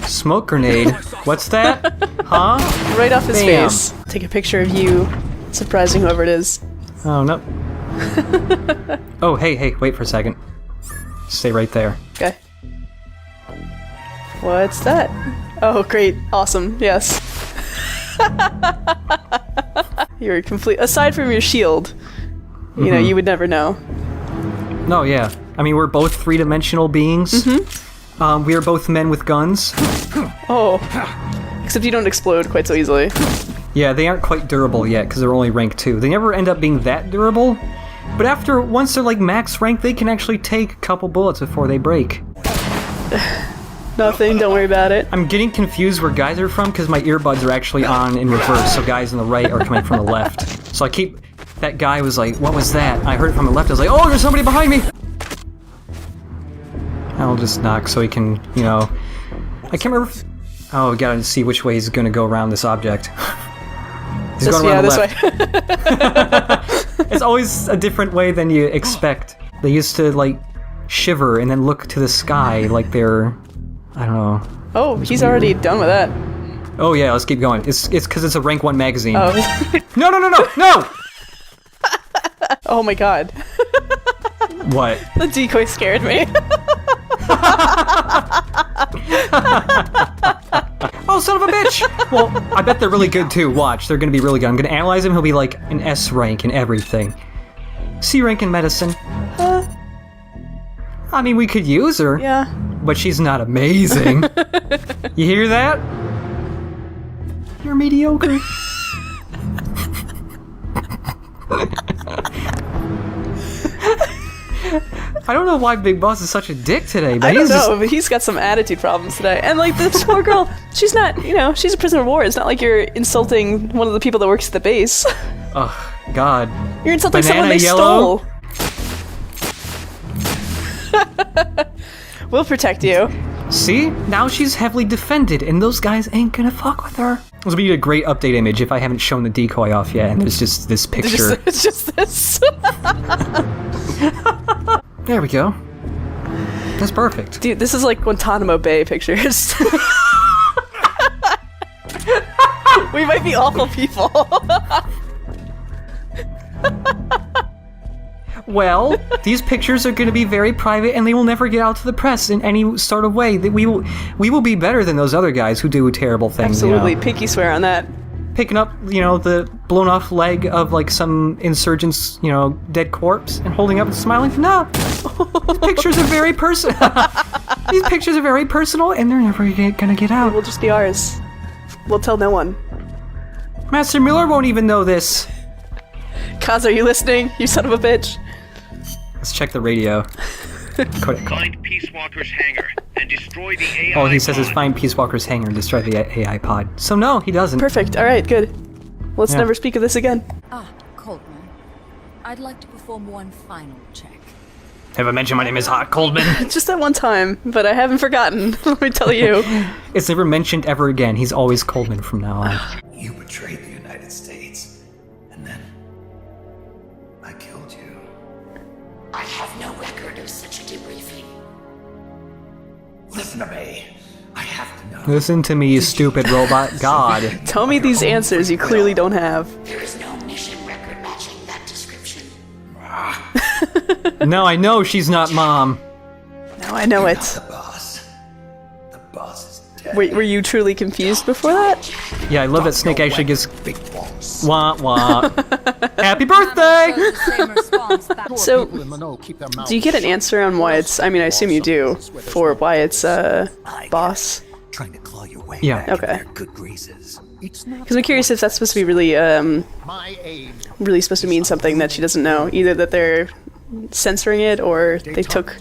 Smoke grenade? What's that? Huh? Right off his Bam. face. Take a picture of you surprising whoever it is. Oh no. Oh, hey, wait for a second. Stay right there. Okay. What's that? Oh, great. Awesome. Yes. You're complete. Aside from your shield, you know, you would never know. No, yeah. I mean, we're both three-dimensional beings. We are both men with guns. Oh. Except you don't explode quite so easily. Yeah, they aren't quite durable yet, because they're only rank 2. They never end up being that durable. But once they're like max rank, they can actually take a couple bullets before they break. Nothing, don't worry about it. I'm getting confused where guys are from, because my earbuds are actually on in reverse, so guys on the right are coming from the left. So that guy was like, what was that? I heard it from the left, I was like, oh, there's somebody behind me! I'll just knock so he can, you know... I can't remember oh, we gotta see which way he's gonna go around this object. He's going around the left. It's always a different way than you expect. They used to, like, shiver and then look to the sky like they're... I don't know. Oh, he's already done with that. Oh yeah, let's keep going. It's because it's a rank 1 magazine. Oh. No! Oh my god. What? The decoy scared me. Oh, son of a bitch! Well, I bet they're really good too. Watch, they're gonna be really good. I'm gonna analyze him, he'll be like an S rank and everything. C rank in medicine. I mean, we could use her. Yeah. But she's not amazing. You hear that? You're mediocre. I don't know why Big Boss is such a dick today, but I don't know, but he's got some attitude problems today. And like this poor girl, she's not, you know, she's a prisoner of war. It's not like you're insulting one of the people that works at the base. Oh, God. You're insulting Banana someone they yellow? stole. We'll protect you. See? Now she's heavily defended, and those guys ain't gonna fuck with her. This will be a great update image if I haven't shown the decoy off yet, and there's just this picture. It's just this. There we go. That's perfect. Dude, this is like Guantanamo Bay pictures. We might be awful people. Well, these pictures are going to be very private, and they will never get out to the press in any sort of way. That we will be better than those other guys who do terrible things. Absolutely, you know? pinky swear on that. Picking up, you know, the blown off leg of like some insurgent's, you know, dead corpse and holding up and smiling. No, these pictures are very personal. These pictures are very personal, and they're never gonna get out. It will just be ours. We'll tell no one. Master Miller won't even know this. Kaz, are you listening? You son of a bitch. Let's check the radio. Find Peace Walker's hangar and destroy the AI. Oh, he says it's find Peace Walker's hangar and destroy the AI pod. So no, he doesn't. Perfect. All right, good. Let's never speak of this again. Ah, Coldman. I'd like to perform one final check. Have I mentioned my name is Hot Coldman? Just that one time, but I haven't forgotten. Let me tell you. It's never mentioned ever again. He's always Coldman from now on. You betrayed the United States, and then I killed you. I have no record of such a debriefing. Listen to me. I have to know. Listen to me, you stupid robot. God. Tell me these answers you clearly don't have. There is no mission record matching that description. No, I know she's not Mom. Now I know it. The boss. The boss is dead. Were you truly confused before that? Yeah, I love that Snake actually gets Big boss. wah wah. Happy birthday! So, do you get an answer on why it's, I mean, I assume you do, for why it's, boss? Trying to claw your way Yeah. back in Okay. their good graces. Because I'm curious if that's supposed to be really, really supposed to mean something that she doesn't know. Either that they're censoring it, or they took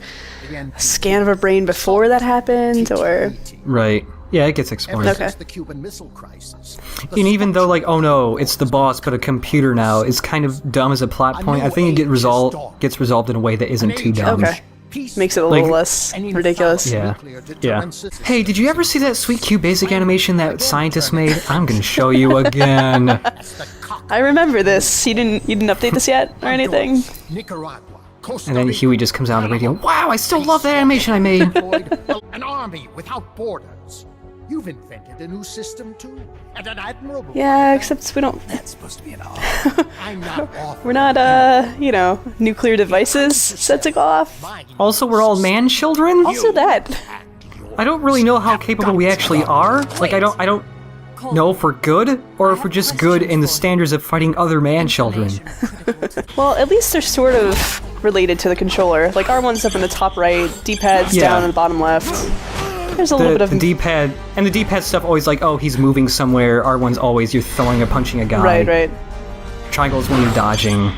a scan of her brain before that happened, or... Right. Yeah, it gets explored. Okay. The Cuban Missile Crisis. And even though, like, oh no, it's the boss, but a computer now, is kind of dumb as a plot point, I think it gets resolved in a way that isn't too dumb. Okay. Makes it a little less ridiculous. Yeah. Yeah. Hey, did you ever see that sweet cute basic animation that scientist made? I'm gonna show you again. I remember this. You didn't update this yet, or anything? Nicaragua. And then Huey just comes out on the radio. Wow, I still love that animation I made. An army without borders. You've invented a new system too, and an admirable. Yeah, except we don't... That's supposed to be an offer. I'm not awful. We're not, you know, nuclear devices setting off. Also, we're all man-children? Also that. I don't really know how capable we actually are. Like, I don't know if we're good, or if we're just good in the standards of fighting other man-children. Well, at least they're sort of related to the controller. Like, R1's up in the top right, D-pad's down in the bottom left. There's a little bit of... The D-pad, and the D-pad stuff always like, oh, he's moving somewhere. R1's always you're throwing or punching a guy. Right, right. Triangle is when you're dodging.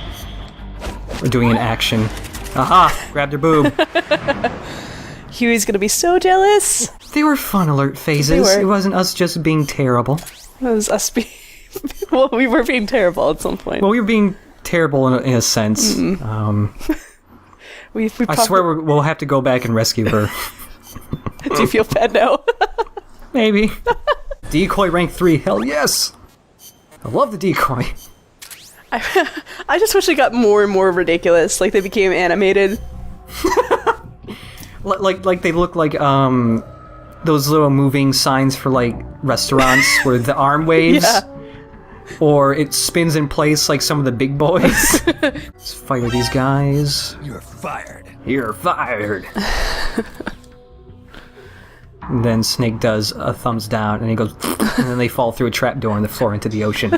Or doing an action. Aha! Grabbed her boob. Huey's gonna be so jealous. They were fun alert phases. It wasn't us just being terrible. It was us being... well, we were being terrible at some point. Well, we were being terrible in a sense. We I swear we'll have to go back and rescue her. Do you feel bad now? Maybe. Decoy rank 3, hell yes! I love the decoy. I just wish it got more and more ridiculous, like they became animated. like they look like those little moving signs for like restaurants where the arm waves. Yeah. Or it spins in place like some of the big boys. Let's fire these guys. You're fired. You're fired. And then Snake does a thumbs down, and he goes, and then they fall through a trapdoor in the floor into the ocean.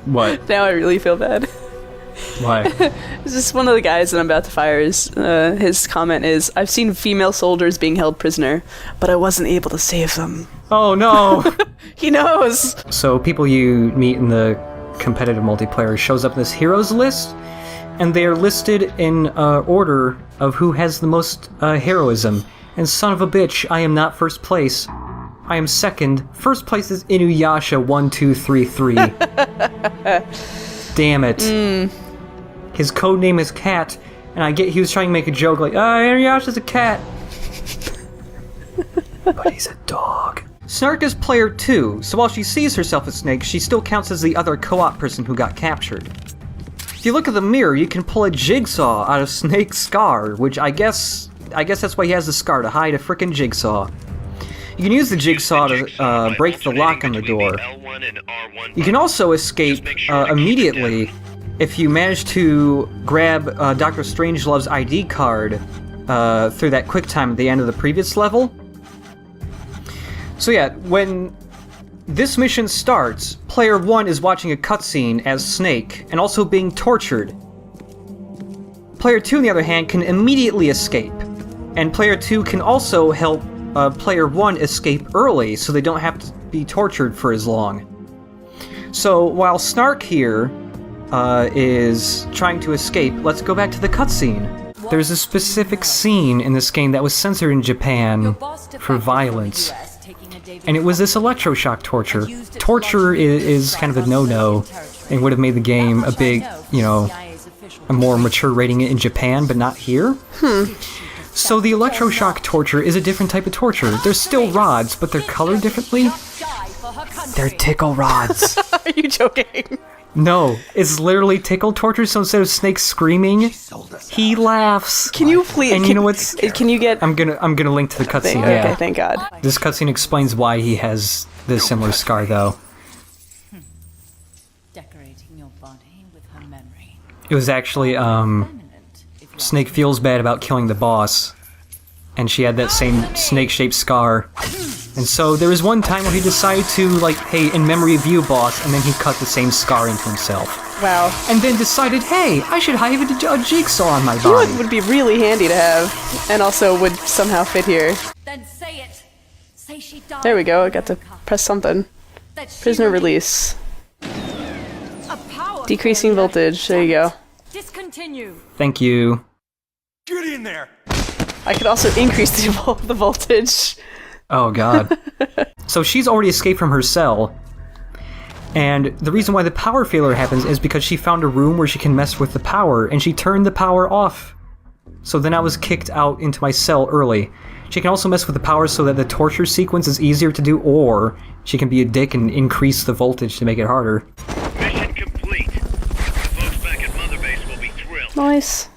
What? Now I really feel bad. Why? It's just one of the guys that I'm about to fire. His comment is, "I've seen female soldiers being held prisoner, but I wasn't able to save them." Oh no! He knows! So people you meet in the competitive multiplayer shows up in this heroes list, and they are listed in order of who has the most heroism. And son of a bitch, I am not first place. I am second. First place is Inuyasha1233. Damn it. His code name is Cat, and he was trying to make a joke like, Inuyasha's a cat. But he's a dog. Snark is player 2, so while she sees herself as Snake, she still counts as the other co-op person who got captured. If you look at the mirror, you can pull a jigsaw out of Snake's scar, which I guess that's why he has the scar, to hide a frickin' jigsaw. You can use the jigsaw to break the lock on the door. You can also escape immediately if you manage to grab Dr. Strangelove's ID card through that quick time at the end of the previous level. So yeah, when this mission starts, player 1 is watching a cutscene as Snake, and also being tortured. Player 2, on the other hand, can immediately escape, and player 2 can also help player 1 escape early, so they don't have to be tortured for as long. So while Snark here is trying to escape, let's go back to the cutscene. There's a specific scene in this game that was censored in Japan for violence. And it was this electroshock torture. Torture is kind of a no-no, and would have made the game a big, a more mature rating in Japan, but not here. So the electroshock torture is a different type of torture. They're still rods, but they're colored differently. They're tickle rods. Are you joking? No, it's literally tickle torture, so instead of Snake screaming, he laughs. Can you please? And you know what's? Can you get? I'm gonna link to the cutscene. Okay, yeah. Thank God. This cutscene explains why he has this similar scar, though. Decorating your body with her memory. It was actually Snake feels bad about killing the boss, and she had that same snake-shaped scar. And so there was one time where he decided to, hey, in memory of you, boss, and then he cut the same scar into himself. Wow. And then decided, hey, I should have a jigsaw on my body. Would be really handy to have, and also would somehow fit here. Then say it. Say she died. There we go, I got to press something. Prisoner release. Decreasing voltage, there you go. Discontinue. Thank you. Get in there! I could also increase the voltage. Oh god. So she's already escaped from her cell, and the reason why the power failure happens is because she found a room where she can mess with the power, and she turned the power off. So then I was kicked out into my cell early. She can also mess with the power so that the torture sequence is easier to do, or she can be a dick and increase the voltage to make it harder. Mission complete. The folks back at Mother Base will be thrilled. Nice.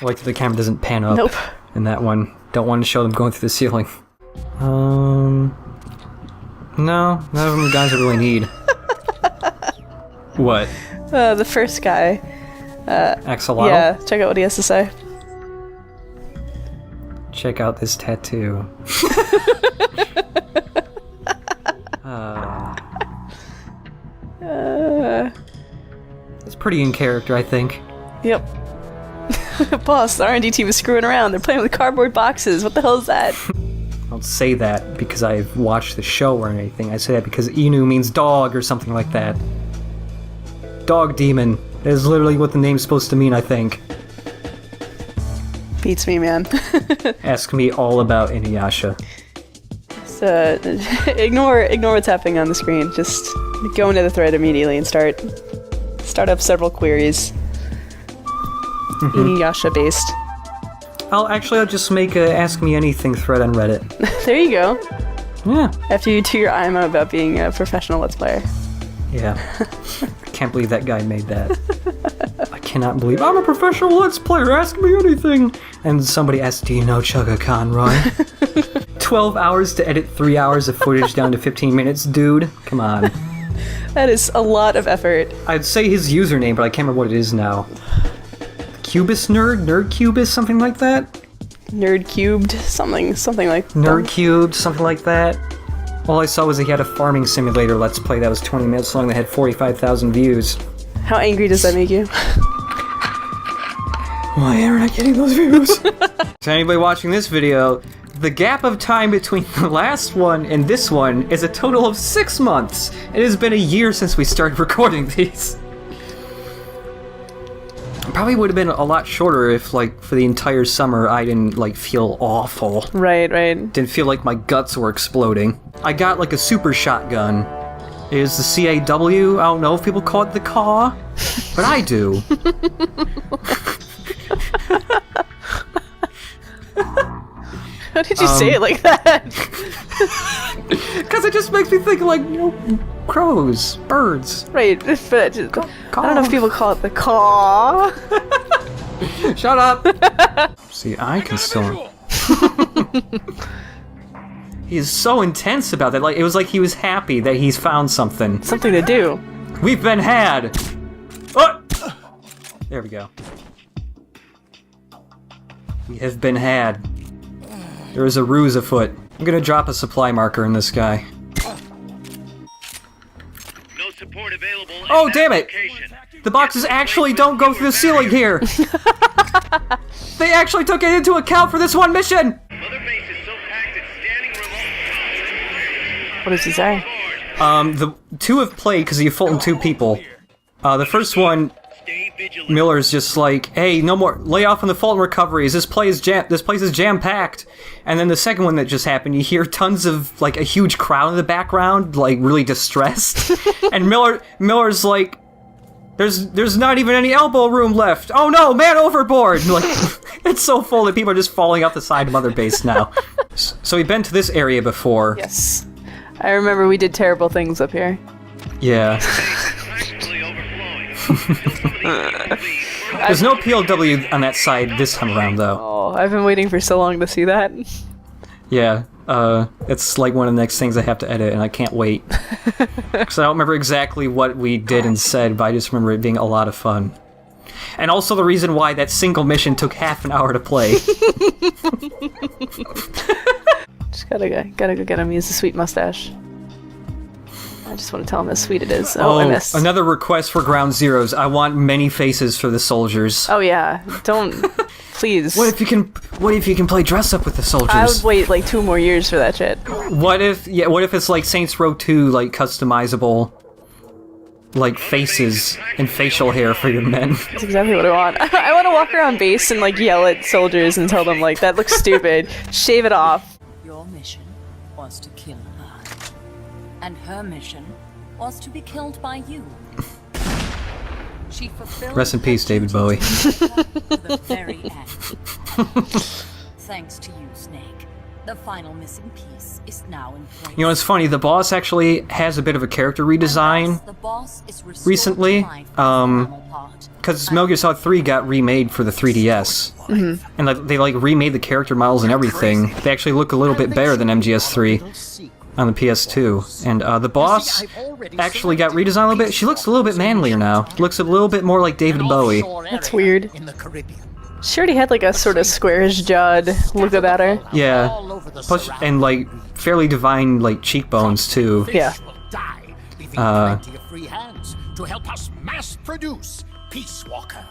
I like that the camera doesn't pan up Nope. in that one. Don't want to show them going through the ceiling. No, none of them guys I really need. What? The first guy. Axolotl? Yeah, check out what he has to say. Check out this tattoo. It's pretty in character, I think. Yep. Boss, the R&D team is screwing around. They're playing with cardboard boxes. What the hell is that? I don't say that because I've watched the show or anything. I say that because Inu means dog or something like that. Dog demon. That is literally what the name's supposed to mean, I think. Beats me, man. Ask me all about Inuyasha. So, ignore what's happening on the screen. Just go into the thread immediately and start up several queries. Inuyasha based. I'll just make a Ask Me Anything thread on Reddit. There you go. Yeah. After you do your IMO about being a professional Let's Player. Yeah. I can't believe that guy made that. I cannot believe I'm a professional Let's Player, ask me anything! And somebody asked, do you know Chugga Conroy? 12 hours to edit 3 hours of footage down to 15 minutes, dude? Come on. That is a lot of effort. I'd say his username, but I can't remember what it is now. Cubist Nerd? Nerd Cubist? Something like that? Nerd Cubed? Something like that. Nerd Cubed? Something like that? All I saw was he had a farming simulator Let's Play that was 20 minutes long that had 45,000 views. How angry does that make you? Why am I not getting those views? To anybody watching this video, the gap of time between the last one and this one is a total of 6 months. It has been a year since we started recording these. Probably would have been a lot shorter if, like, for the entire summer I didn't, like, feel awful. Right. Didn't feel like my guts were exploding. I got, like, a super shotgun. It is the CAW. I don't know if people call it the CAW, but I do. How did you say it like that? Because it just makes me think, like, you know, crows, birds. Right, but I don't know if people call it the caw. Shut up! See, I can still... He is so intense about that. Like, it was like he was happy that he's found something. Something to do. We've been had! Oh! There we go. We have been had. There is a ruse afoot. I'm gonna drop a supply marker in this guy. No support available. Oh, damn it! The boxes actually don't go through the ceiling here! They actually took it into account for this one mission! Mother Base is so packed it's standing remote. What does he say? The two have played because you Fulton 2 people. The first one, Miller's just like, hey, no more, lay off on the Fulton recoveries, this place is jam-packed. And then the second one that just happened, you hear tons of, like, a huge crowd in the background, like, really distressed. And Miller's like, there's not even any elbow room left. Oh no, man overboard! Like, it's so full that people are just falling off the side of Mother Base now. So we've been to this area before. Yes. I remember we did terrible things up here. Yeah. There's no PLW on that side this time around, though. Oh, I've been waiting for so long to see that. Yeah, it's like one of the next things I have to edit, and I can't wait. Because I don't remember exactly what we did and said, but I just remember it being a lot of fun. And also the reason why that single mission took half an hour to play. Just gotta go get him. He has a sweet mustache. I just want to tell him how sweet it is. Oh, I missed. Another request for Ground Zeroes. I want many faces for the soldiers. Oh yeah, don't, please. What if you can play dress up with the soldiers? I would wait like 2 more years for that shit. What if it's like Saints Row 2, like customizable, like faces and facial hair for your men? That's exactly what I want. I want to walk around base and like yell at soldiers and tell them like, that looks stupid. Shave it off. Your mission was to kill her. And her mission was to be killed by you. She fulfilled. Rest in peace, David Bowie. To the very end. Thanks to you, Snake. The final missing piece is now in place. You know, it's funny. The boss actually has a bit of a character redesign recently. Because Metal Gear Solid 3 got remade for the 3DS, and they like remade the character models and everything. They actually look a little bit better than MGS3. On the PS2, and the boss actually got redesigned a little bit. She looks a little bit manlier now. Looks a little bit more like David Bowie. That's weird. She already had like a sort of squarish jawed look about her. Yeah, plus and like fairly divine like cheekbones too. Yeah. To help us mass produce Peace Walker.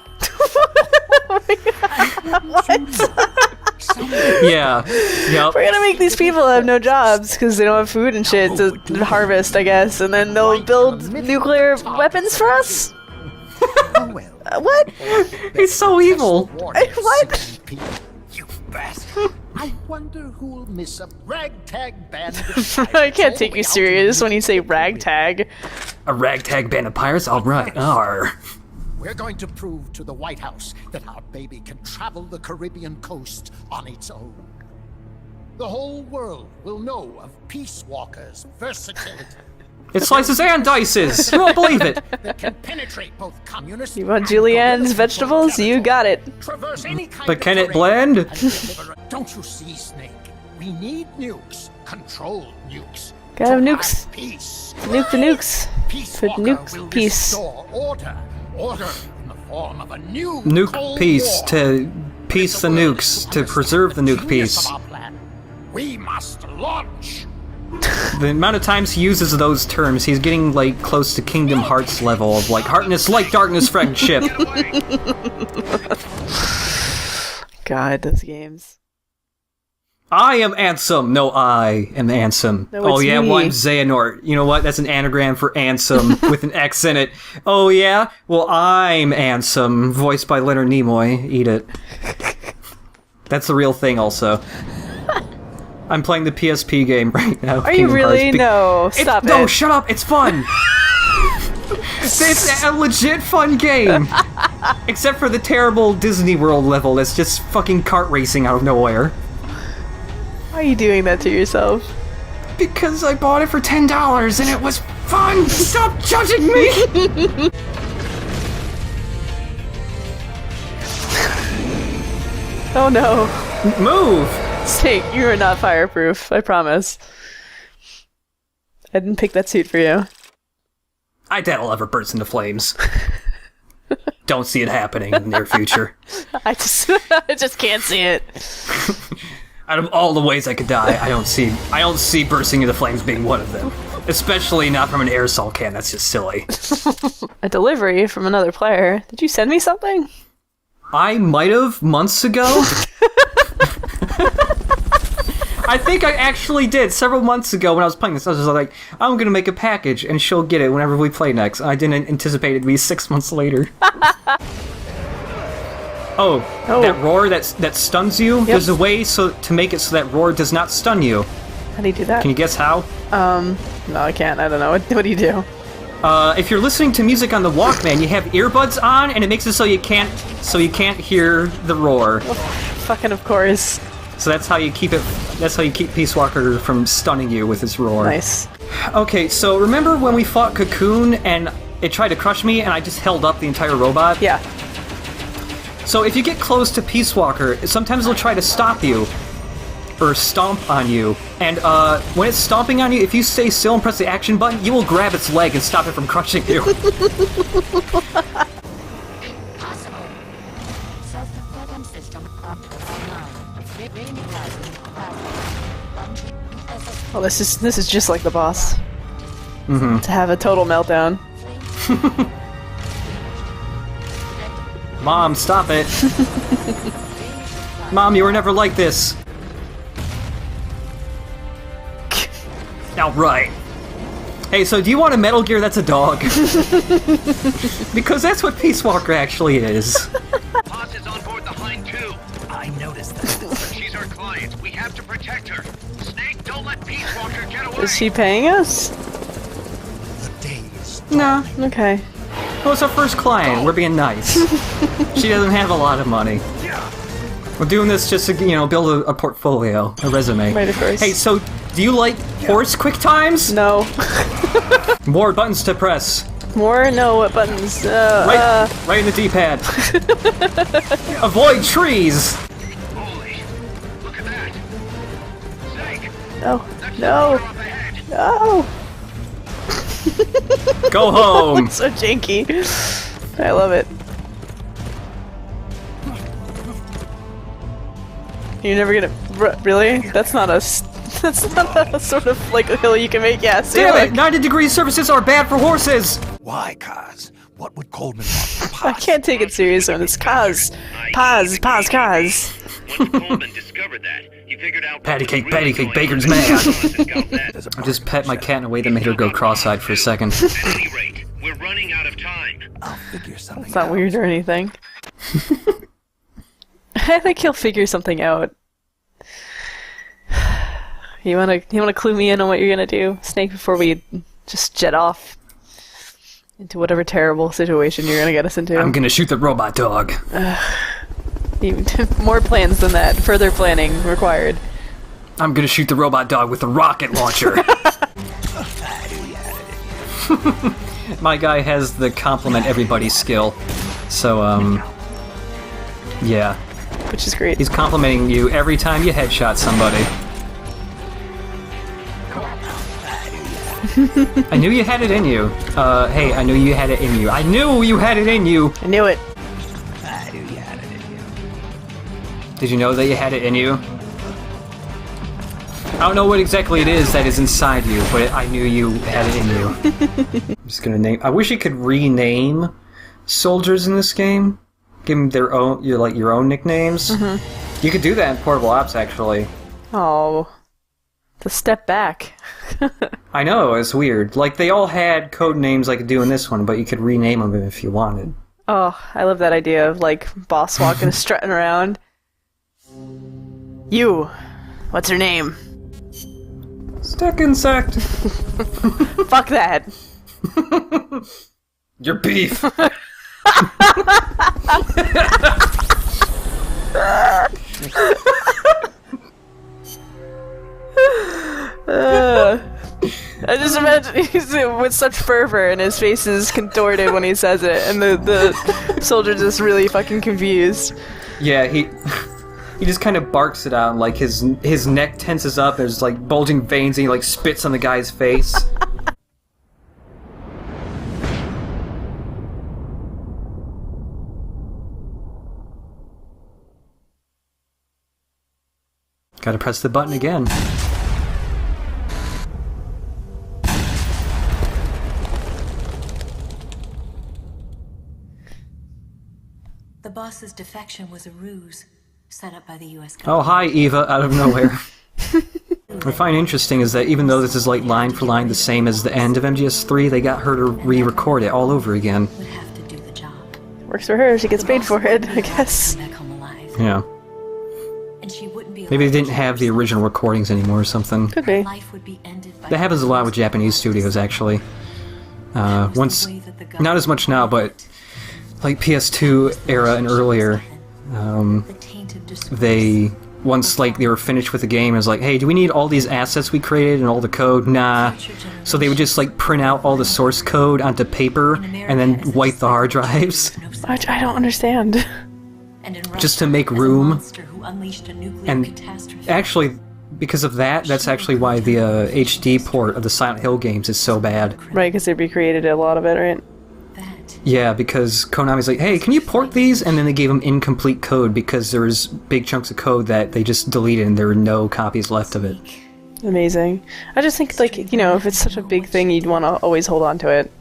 What? Yeah. Yep. We're gonna make these people have no jobs because they don't have food and shit to harvest, I guess, and then they'll build nuclear weapons for us? What? He's so evil. What? You bastard. I wonder who'll miss a ragtag band of I can't take you serious when you say ragtag. A ragtag band of pirates? Alright. Arr. We're going to prove to the White House that our baby can travel the Caribbean coast on its own. The whole world will know of Peace Walker's versatility. It slices and dices! You won't believe it! That can penetrate both communist. You want Julianne's vegetables? You got it. Traverse any kind but of can it terrain blend? Don't you see, Snake? We need nukes. Controlled nukes. Gotta have nukes. Peace. Nuke the nukes. Peace Put Walker nukes will peace. restore order. Order in the form of a new Nuke Cold peace War. to piece the nukes to preserve the nuke piece. We must launch. The amount of times he uses those terms, he's getting, like, close to Kingdom Hearts level of, like, Heartness like darkness friendship. God, those games. I am Ansem. No, I am Ansem. No, oh, yeah, me. well, I'm Xehanort. You know what? That's an anagram for Ansem with an X in it. Oh, yeah? Well, I'm Ansem, voiced by Leonard Nimoy. Eat it. That's the real thing, also. I'm playing the PSP game right now. Are you really? No, stop it. No, shut up. It's fun. It's a legit fun game. Except for the terrible Disney World level that's just fucking kart racing out of nowhere. Why are you doing that to yourself? Because I bought it for $10 and it was fun! Stop judging me! Oh no. Move! Snake, you are not fireproof, I promise. I didn't pick that suit for you. I doubt I'll ever burst into flames. Don't see it happening in the near future. I just can't see it. Out of all the ways I could die, I don't see bursting into flames being one of them. Especially not from an aerosol can, that's just silly. A delivery from another player. Did you send me something? I might have months ago. I think I actually did several months ago when I was playing this. I was just like, I'm gonna make a package and she'll get it whenever we play next. I didn't anticipate it'd be 6 months later. Oh, that roar that stuns you? Yep. There's a way to make it so that roar does not stun you. How do you do that? Can you guess how? No, I can't. I don't know. What do you do? If you're listening to music on the Walkman, you have earbuds on, and it makes it so you can't hear the roar. Oh, fucking of course. So that's how you keep it. That's how you keep Peace Walker from stunning you with its roar. Nice. Okay, so remember when we fought Cocoon and it tried to crush me, and I just held up the entire robot? Yeah. So if you get close to Peace Walker, sometimes it'll try to stop you. Or stomp on you. And when it's stomping on you, if you stay still and press the action button, you will grab its leg and stop it from crushing you. Well, this is just like the boss. Mm-hmm. To have a total meltdown. Mom, stop it. Mom, you were never like this. Now, right. Hey, so do you want a Metal Gear that's a dog? Because that's what Peace Walker actually is. Boss is on board the Hind too. I noticed that. She's our client. We have to protect her. Snake, don't let Peace Walker get away. Is she paying us? The days. No. Okay. Well, it's our first client. We're being nice. She doesn't have a lot of money. We're doing this just to, build a portfolio, a resume. Right, of course. Hey, so do you like horse quick times? No. More buttons to press. More? No, what buttons? Right in the D-pad. Avoid trees! Holy, look at that. Snake, No. No. No. Go home. It's so janky. I love it. You're never gonna... Really? That's not a sort of, like, a hill you can make. Yeah, see, Damn like, it! 90-degree surfaces are bad for horses! Why, Kaz? What would Coleman want? I can't take it serious when it's Kaz. Paz, Kaz. Once Coleman discovered that, he figured out... Patty cake, Bacon's mad. I just pet my cat in a way that made her go cross-eyed for a second. At any rate, we're running out of time. I'll figure something It's not out. weird or anything. I think he'll figure something out. You wanna clue me in on what you're gonna do, Snake, before we just jet off into whatever terrible situation you're gonna get us into? I'm gonna shoot the robot dog. Even more plans than that. Further planning required. I'm gonna shoot the robot dog with a rocket launcher. My guy has the compliment everybody skill. So, yeah. Which is great. He's complimenting you every time you headshot somebody. I knew you had it in you. Hey, I knew you had it in you. I knew you had it in you! I knew it. I knew you had it in you. Did you know that you had it in you? I don't know what exactly it is that is inside you, but I knew you had it in you. I'm just gonna name... I wish you could rename soldiers in this game. Give them their own, your own nicknames. Mm-hmm. You could do that in Portable Ops, actually. Oh. The step back. I know, it's weird. Like, they all had code names like you do in this one, but you could rename them if you wanted. Oh, I love that idea of, like, boss walking, strutting around. You. What's her name? Stick insect. Fuck that. Your beef. I just imagine he's with such fervor and his face is contorted when he says it, and the soldier's just really fucking confused. Yeah, he just kind of barks it out, and like his neck tenses up, there's like bulging veins, and he like spits on the guy's face. Gotta press the button again. The boss's defection was a ruse set up by the U.S. Oh, government. hi, Eva, out of nowhere. What I find interesting is that even though this is like line for line the same as the end of MGS3, they got her to re-record it all over again. Would have to do the job. Works for her, she gets paid for it, I guess. Back home alive. Yeah. And she wouldn't be Maybe they didn't have the original recordings anymore or something. Could be. Life would be ended by That happens a lot with Japanese studios, actually. Once, not as much now, but like PS2 era and earlier, they, once like they were finished with the game, it was like, hey, do we need all these assets we created and all the code? Nah. So they would just like print out all the source code onto paper and then wipe the hard drives. Which I don't understand. Just to make room. And actually, because of that, that's actually why the HD port of the Silent Hill games is so bad. Right, because they recreated a lot of it, right? Yeah, because Konami's like, hey, can you port these? And then they gave them incomplete code because there was big chunks of code that they just deleted and there were no copies left of it. Amazing. I just think, like, you know, if it's such a big thing, you'd want to always hold on to it.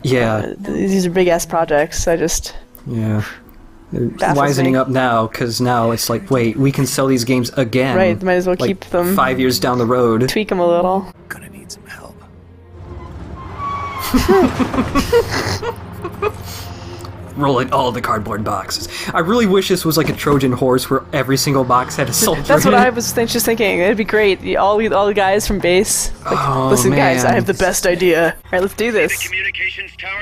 Yeah. These are big-ass projects, I just... Yeah. They're wisening up now, because now it's like, wait, we can sell these games again. Right, might as well like keep them. 5 years down the road. Tweak them a little. Gonna need some help. Rolling all the cardboard boxes. I really wish this was like a Trojan horse where every single box had a soldier. That's what in it. I was just thinking. It'd be great. All the guys from base. Like, Oh, listen, guys, man. I have the best idea. All right, let's do this.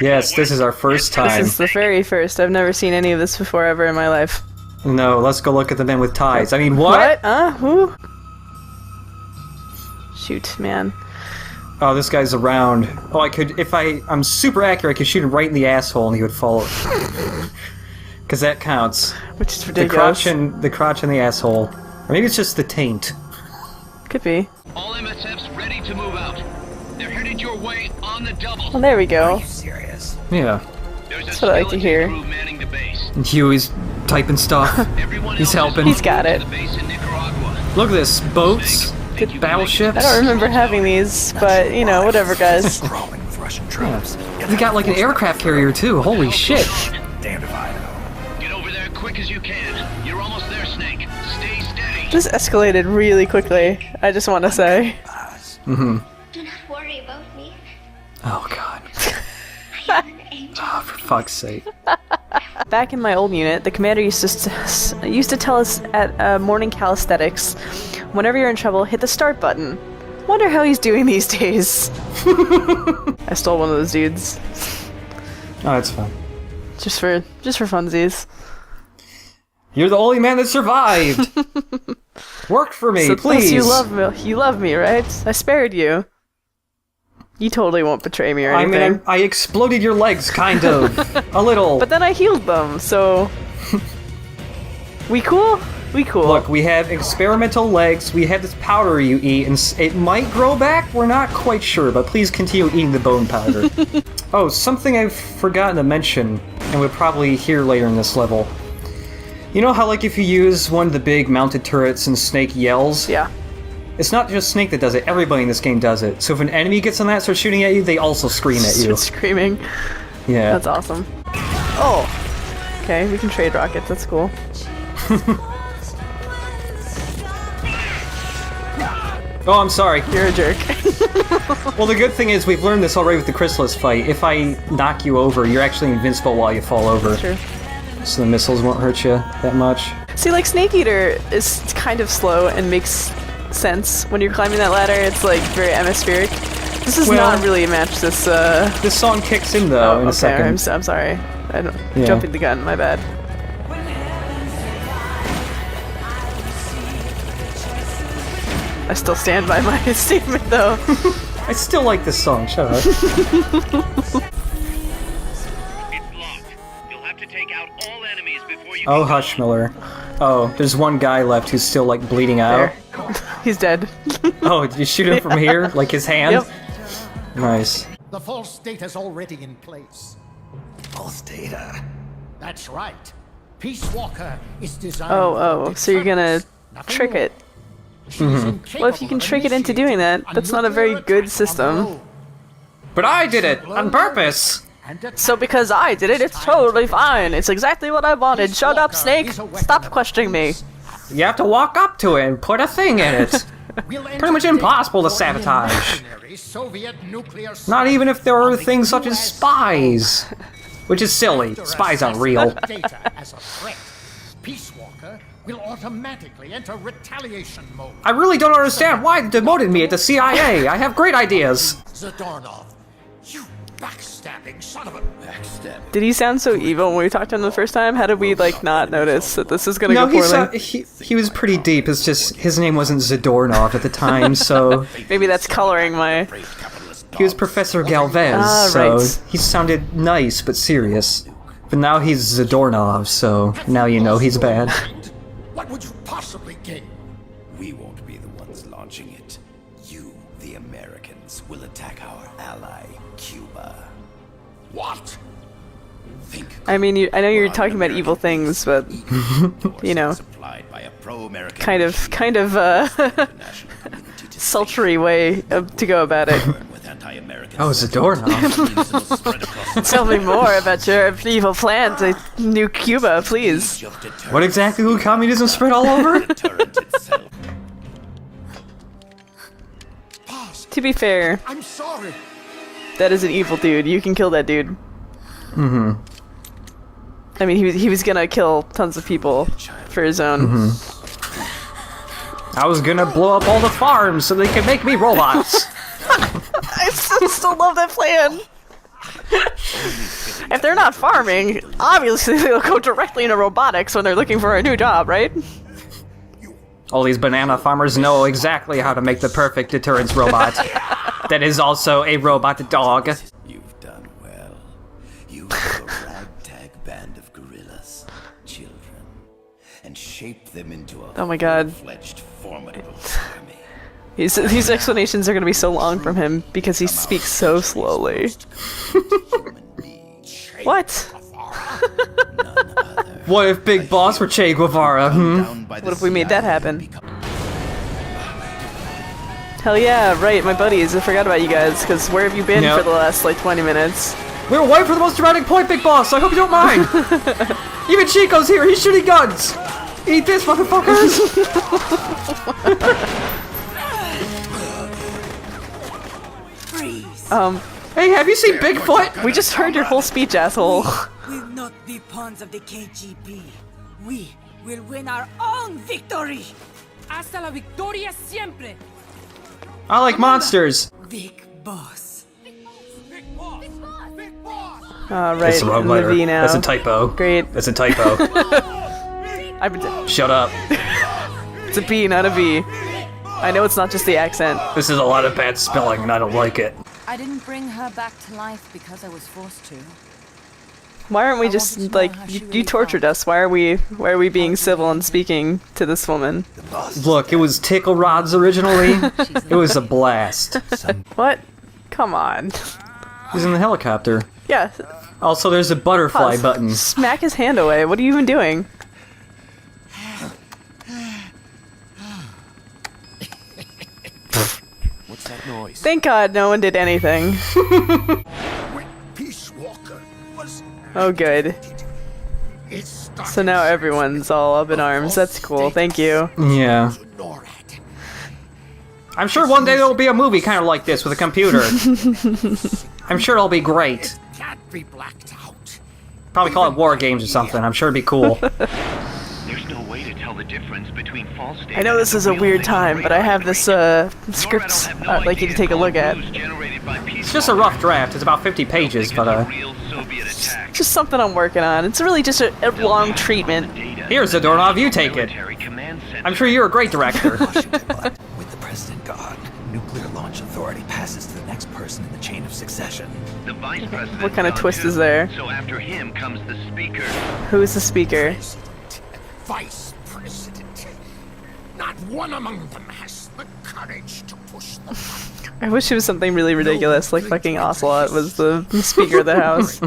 Yes, this is our first time. This is the very first. I've never seen any of this before ever in my life. No, let's go look at the men with ties. I mean, what? Who? Shoot, man. Oh, this guy's around. Oh, I could, if I'm super accurate, I could shoot him right in the asshole and he would fall. Because that counts. Which is ridiculous. The crotch and the asshole. Or maybe it's just the taint. Could be. All MSFs ready to move out. They're headed your way on the double. Well, there we go. Are you serious? Yeah. That's what I like to hear. And Huey's typing stuff. He's helping. He's got it. Look at this. Boats. Battleships. I don't remember having these, but, you know, whatever, guys. Crawling with Russian troops. We got like an aircraft carrier too. Holy shit. Damned if I know. Get over there quick as you can. You're almost there, Snake. Stay steady. This escalated really quickly, I just want to say. Mm-hmm. Do not worry about me. Oh, God. I am an angel. Oh, for fuck's sake. Back in my old unit, the commander used to tell us at morning calisthenics, whenever you're in trouble, hit the start button. Wonder how he's doing these days. I stole one of those dudes. Oh, that's fun. Just for funsies. You're the only man that survived. Work for me, So please. you love me, right? I spared you. You totally won't betray me or anything. I mean, I exploded your legs, kind of. A little. But then I healed them, so... We cool? We cool. Look, we have experimental legs, we have this powder you eat, and it might grow back? We're not quite sure, but please continue eating the bone powder. Oh, something I've forgotten to mention, and we'll probably hear later in this level. You know how, like, if you use one of the big mounted turrets and Snake yells? Yeah. It's not just Snake that does it, everybody in this game does it. So if an enemy gets on that and starts shooting at you, they also scream at you. Screaming. Yeah. That's awesome. Oh! Okay, we can trade rockets, that's cool. Oh, I'm sorry. You're a jerk. Well, the good thing is we've learned this already with the Chrysalis fight. If I knock you over, you're actually invincible while you fall over. True. So the missiles won't hurt you that much. See, like, Snake Eater is kind of slow and makes sense when you're climbing that ladder. It's, like, very atmospheric. This does not really match this, This song kicks in, though, in a second. I'm sorry. I'm jumping the gun, my bad. I still stand by my statement, though. I still like this song, shut up. It's locked. You'll have to take out all enemies before you Oh, hush, Miller. Oh, there's one guy left who's still, like, bleeding out. There. He's dead. Oh, did you shoot him from here? Like his hand? Yep. Nice. The false data's already in place. False data? That's right. Peace Walker is designed... Oh, so you're gonna trick it. Mm-hmm. Well, if you can trick it into doing that, that's not a very good system. But I did it! On purpose! So because I did it, it's totally fine. It's exactly what I wanted. Shut up, Snake! Stop questioning me! You have to walk up to it and put a thing in it. Pretty much impossible to sabotage. Not even if there are things such as spies. Which is silly. Spies aren't real. Peace Walker will automatically enter retaliation mode. I really don't understand why they demoted me at the CIA. I have great ideas. Zadornov, you backstabbing son of a backstab. Did he sound so evil when we talked to him the first time? How did we, like, not notice that this is gonna go poorly? He was pretty deep. It's just his name wasn't Zadornov at the time, so... Maybe that's coloring my... He was Professor Galvez, so he sounded nice but serious. But now he's Zadornov, so now you know he's bad. What would you possibly gain? We won't be the ones launching it. You, the Americans, will attack our ally, Cuba. What? I mean, I know you're talking about evil things, but you know, kind of sultry way to go about it. Oh, Zadornov. Tell me more about your evil plan to nuke Cuba, please. What exactly will communism spread all over? To be fair, I'm sorry. That is an evil dude. You can kill that dude. Mm-hmm. I mean, he was gonna kill tons of people for his own. I was gonna blow up all the farms so they could make me robots. I still love that plan. If they're not farming, obviously they'll go directly into robotics when they're looking for a new job, right? All these banana farmers know exactly how to make the perfect deterrence robot. That is also a robot dog. You've done well. You have a ragtag band of gorillas, children, and shaped them into a full-fledged, formidable army. These explanations are going to be so long from him because he speaks so slowly. What? What if Big Boss were Che Guevara, What if we made that happen? Hell yeah, right, my buddies, I forgot about you guys, because where have you been for the last, like, 20 minutes? We were waiting for the most dramatic point, Big Boss, so I hope you don't mind! Even Chico's here, he's shooting guns! Eat this, motherfuckers! Hey, have you seen Bigfoot? We just heard your whole speech, asshole. We'll not be pawns of the KGB. We will win our own victory. Hasta la victoria siempre. I like monsters. Big boss. Big boss. Big boss. Right, That's the wrong in the letter. V now. That's a typo. Great. That's a typo. Shut up. It's a B, not a V. I know it's not just the accent. This is a lot of bad spelling and I don't like it. I didn't bring her back to life because I was forced to. Why aren't we just, like, you tortured us, why are we being civil and speaking to this woman? Look, it was tickle rods originally. It was a blast. What? Come on. He's in the helicopter. Yeah. Also, there's a butterfly Pause. button. Smack his hand away, what are you even doing? What's that noise? Thank God no one did anything. Peace Walker was Oh, good. So now everyone's all up in arms. That's cool. Thank you. Yeah. I'm sure one day there'll be a movie kind of like this with a computer. I'm sure it'll be great. Can't be blacked out. Probably call it War Games or something. I'm sure it'd be cool. There's no way to tell the difference between false data. I know this is a weird time, but I have this script I'd like you to take a look at. It's just a rough draft. It's about 50 pages, but just something I'm working on. It's really just a long treatment. Here's the doorknob. You take it. I'm sure you're a great director. With the president gone, nuclear launch authority passes to the next person in the chain of succession. The vice president. What kind of twist is there? So after him comes the speaker. Who is the speaker? Vice President. Not one among them has the courage to push the button. I wish it was something really ridiculous, like fucking Ocelot was the Speaker of the House.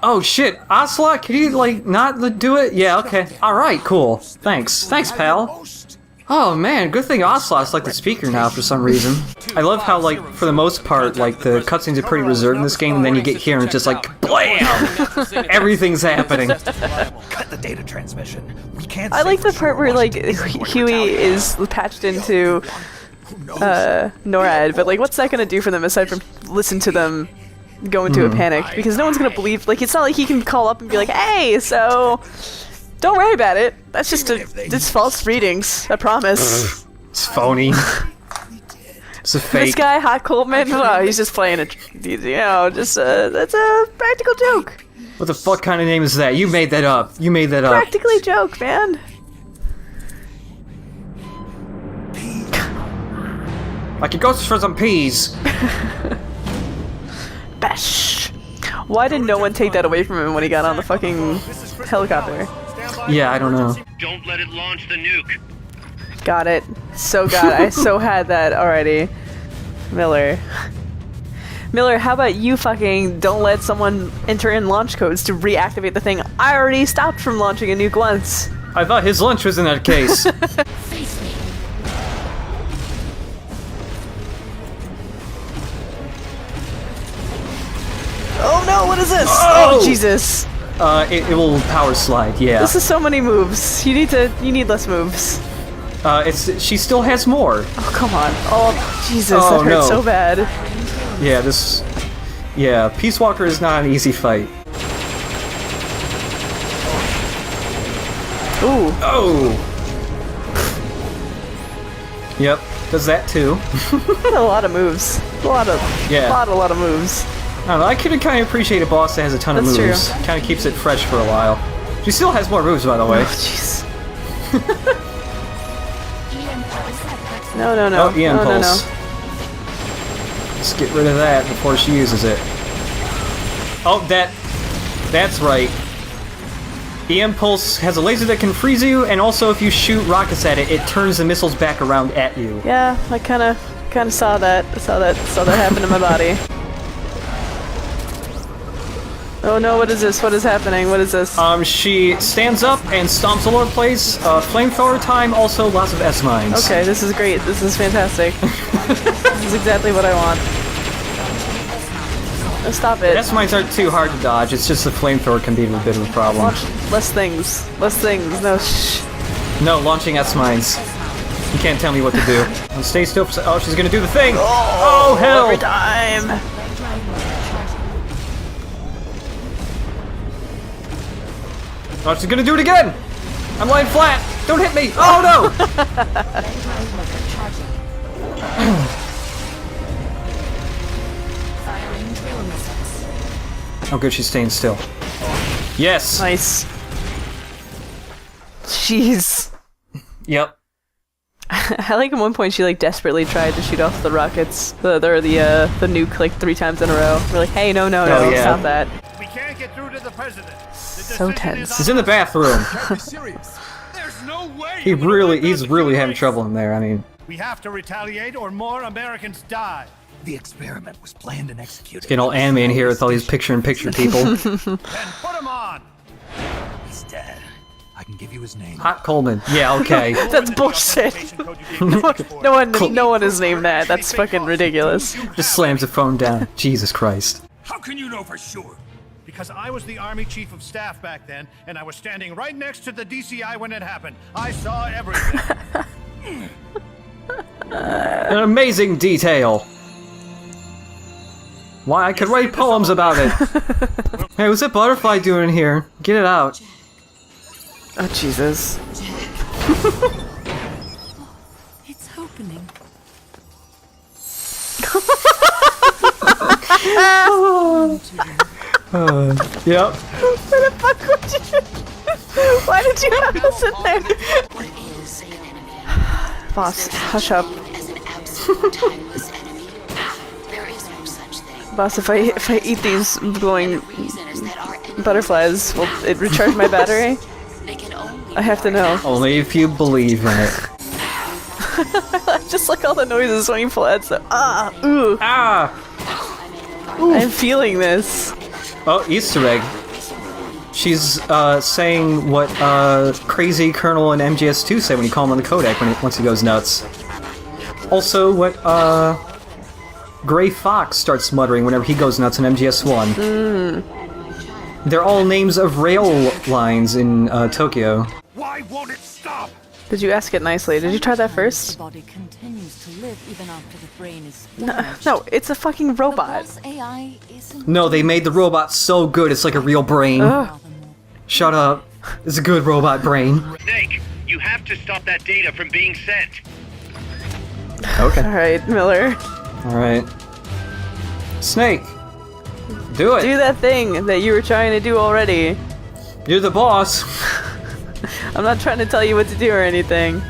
Oh shit, Ocelot, can you like not do it? Yeah, okay. Alright, cool. Thanks. Thanks, pal. Oh man, good thing Ocelot's like the speaker now for some reason. I love how like, for the most part, like the cutscenes are pretty reserved in this game, and then you get here and it's just like, BLAM! Everything's happening. Cut the data transmission. We can't. I like the part where like Huey is patched into NORAD, but like what's that gonna do for them aside from listen to them go into a panic? Because no one's gonna believe, like it's not like he can call up and be like, hey, so don't worry about it. That's just it's false readings, I promise. It's phony. It's a fake. This guy, Hot Coldman, oh, he's just playing it, you know, just that's a practical joke. What the fuck kind of name is that? You made that up. You made that up. Practically joke, man. Like it goes for some peas. Bash. Why did no one take that away from him when he got on the fucking helicopter? Yeah, I don't know. Don't let it launch the nuke. Got it. So got it. I so had that already. Miller. Miller, how about you fucking don't let someone enter in launch codes to reactivate the thing? I already stopped from launching a nuke once. I thought his lunch was in that case. Oh no, what is this? Oh, Jesus. It will power slide, yeah. This is so many moves. You need less moves. She still has more. Oh, come on. Oh, Jesus, that hurt so bad. Yeah, Peace Walker is not an easy fight. Ooh. Oh! Yep, does that too. A lot of moves. A lot of moves. I don't know, I could kind of appreciate a boss that has a ton of moves. Kind of keeps it fresh for a while. She still has more moves, by the way. Oh, jeez. No. Oh, EM Pulse. Let's get rid of that before she uses it. Oh, that's right. EM Pulse has a laser that can freeze you, and also if you shoot rockets at it, it turns the missiles back around at you. Yeah, I kind of saw that. Saw that happen to my body. Oh no, what is this? What is happening? What is this? She stands up and stomps all over the place. Flamethrower time, also lots of S-mines. Okay, this is great. This is fantastic. This is exactly what I want. Oh, stop it. S-mines aren't too hard to dodge, it's just the flamethrower can be a bit of a problem. Launch less things. Less things. No, shh. No, launching S-mines. You can't tell me what to do. Stay still for oh, she's gonna do the thing! Oh, hell! Every time! Oh, she's gonna do it again! I'm lying flat! Don't hit me! Oh no! Oh good, she's staying still. Yes! Nice. Jeez. Yep. I like at one point she like desperately tried to shoot off the rockets, the nuke like 3 times in a row. We're like, hey, no, stop that. We can't get through to the president. So tense. He's in the bathroom. There's no way. He's really having trouble in there. I mean, we have to retaliate, or more Americans die. The experiment was planned and executed. it's getting all anime in here with all these picture-in-picture people. Then put him on. He's dead. I can give you his name. Hot Coleman. Yeah, okay. That's bullshit. No one is named that. That's fucking ridiculous. Just slams the phone down. Jesus Christ. How can you know for sure? Because I was the Army Chief of Staff back then, and I was standing right next to the DCI when it happened. I saw everything. An amazing detail. Why, I could write poems about it. Hey, what's that butterfly doing here? Get it out. Oh, Jesus. It's opening. Yep. Where the fuck would you? Why did you have us in there? Boss, hush up. Boss, if I eat these glowing butterflies, will it recharge my battery? I have to know. Only if you believe in it. Just like all the noises when you pull out, so ooh. I'm feeling this. Oh, Easter egg. She's saying what crazy Colonel in MGS2 said when you call him on the codec once he goes nuts. Also, what Gray Fox starts muttering whenever he goes nuts in MGS1. They're all names of rail lines in Tokyo. Why won't it stop? Did you ask it nicely? Did you try that first? The body continues to live even after the brain is No, it's a fucking robot. AI isn't No, they made the robot so good it's like a real brain. Shut up. It's a good robot brain. Snake, you have to stop that data from being sent. Okay. Alright, Miller. Alright. Snake. Do it. Do that thing that you were trying to do already. You're the boss. I'm not trying to tell you what to do or anything.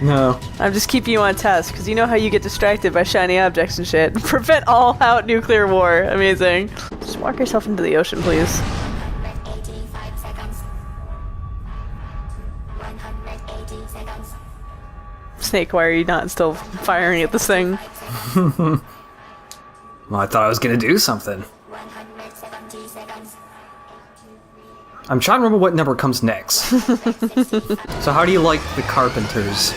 No. I'm just keeping you on task, because you know how you get distracted by shiny objects and shit. Prevent all-out nuclear war. Amazing. Just walk yourself into the ocean, please. Snake, why are you not still firing at this thing? Well, I thought I was gonna do something. I'm trying to remember what number comes next. So how do you like the Carpenters?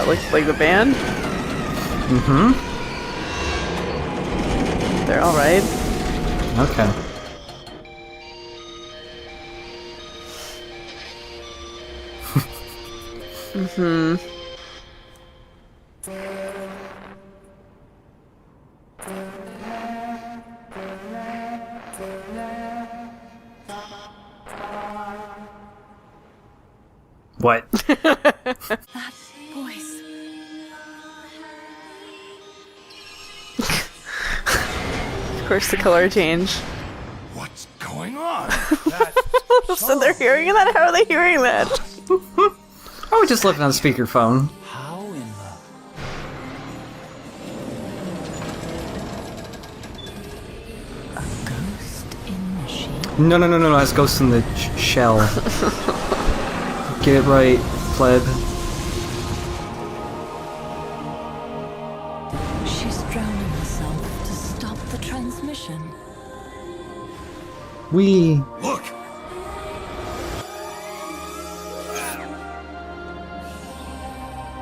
Like the band? Mm-hmm. They're alright. Okay. Mm-hmm. What? that voice. Of course, the color change. What's going on? So they're hearing that? How are they hearing that? I would just left it on speakerphone. How in A ghost in the sheet. No, that's Ghost in the Shell. Get it right, pleb. She's drowning herself to stop the transmission. Look!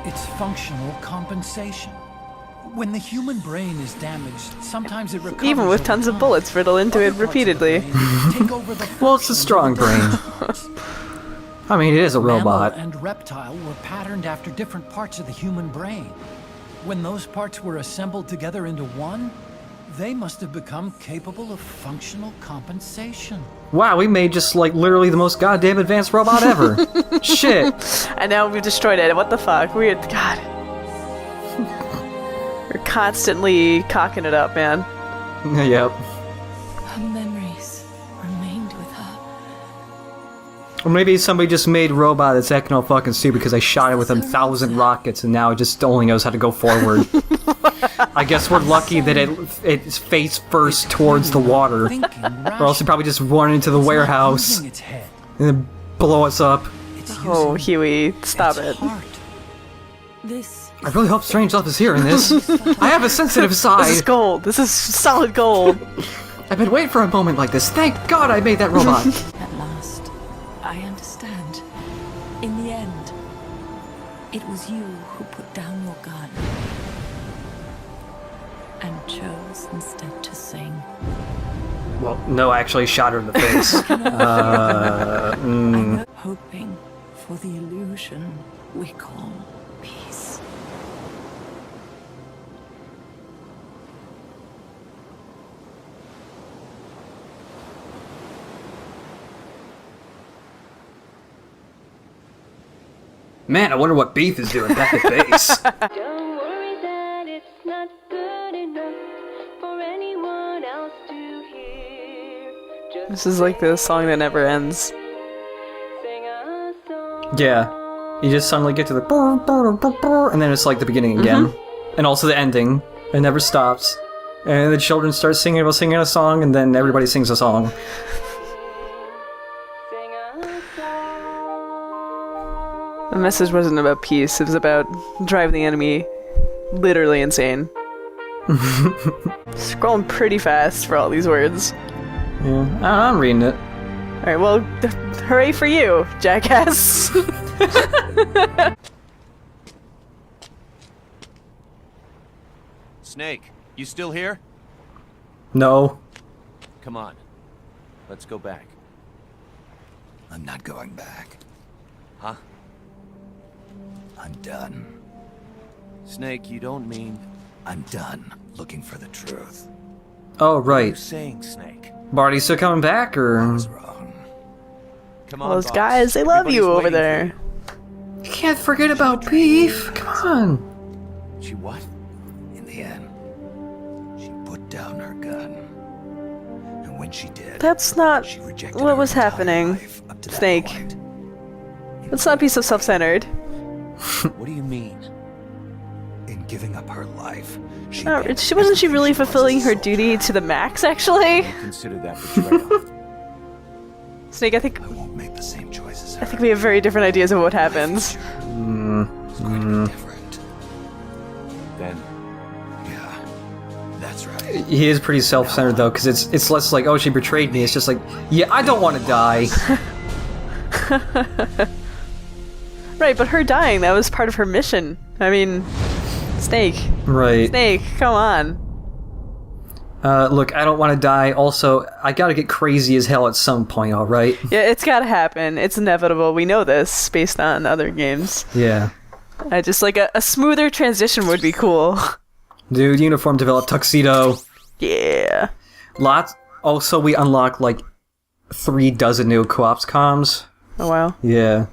It's functional compensation. When the human brain is damaged, sometimes it recovers. Even with tons of bullets riddled into it repeatedly. Well, it's a strong brain. I mean, it is a robot. Mammal and reptile were patterned after different parts of the human brain. When those parts were assembled together into one, they must have become capable of functional compensation. Wow, we made just like literally the most goddamn advanced robot ever. Shit. And now we've destroyed it. What the fuck? Weird. God. We're constantly cocking it up, man. Yep. Her memories remained with her. Or maybe somebody just made a robot that's acting all fucking stupid because I shot it with 1,000 rockets and now it just only knows how to go forward. I guess we're lucky that it's face first towards the water. Or else it probably just run into the warehouse and then blow us up. Oh, Huey, stop it. I really hope Strange Love is hearing this. I have a sensitive side. This is gold. This is solid gold. I've been waiting for a moment like this. Thank God I made that robot. At last, I understand. In the end, it was you who put down your gun and chose instead to sing. Well, no, I actually shot her in the face. Hoping for the illusion we call peace. Man, I wonder what Beef is doing back at base. Don't worry that it's not good enough for anyone else to hear. This is like the song that never ends. Yeah. You just suddenly get to the brr, brr, brr, brr, and then it's like the beginning again. And also the ending. It never stops. And the children start singing a song, and then everybody sings a song. The message wasn't about peace, it was about driving the enemy literally insane. Scrolling pretty fast for all these words. Yeah, I'm reading it. Alright, well, hooray for you, jackass! Snake, you still here? No. Come on. Let's go back. I'm not going back. Huh? I'm done. Snake, you don't mean... I'm done looking for the truth. Oh, What are you right. saying, Snake? Barty's still coming back, or...? Come on, Those boss. guys, they love you Everybody's over waiting there. You can't forget about Beef. Come on. She what? In the end, she put down her gun. And when she did, That's not she rejected what her was entire happening, life up to that Snake. point. Let's not be so self-centered. What do you mean? In giving up her life, she Wasn't she really fulfilling her duty to the max, actually? Consider that betrayal. Snake, I think make the same choices. I think we have very different ideas of what happens. Then, yeah, that's right. He is pretty self-centered, though, because it's less like, oh, she betrayed me. It's just like, yeah, I don't want to die. Right, but her dying, that was part of her mission. I mean, Snake. Right. Snake, come on. Look, I don't want to die. Also, I gotta get crazy as hell at some point, alright? Yeah, it's gotta happen. It's inevitable. We know this based on other games. Yeah. Just like a smoother transition would be cool. Dude, uniform developed tuxedo. Yeah. Lots. Also, we unlock like 3 dozen new co-ops comms. Oh, wow. Yeah.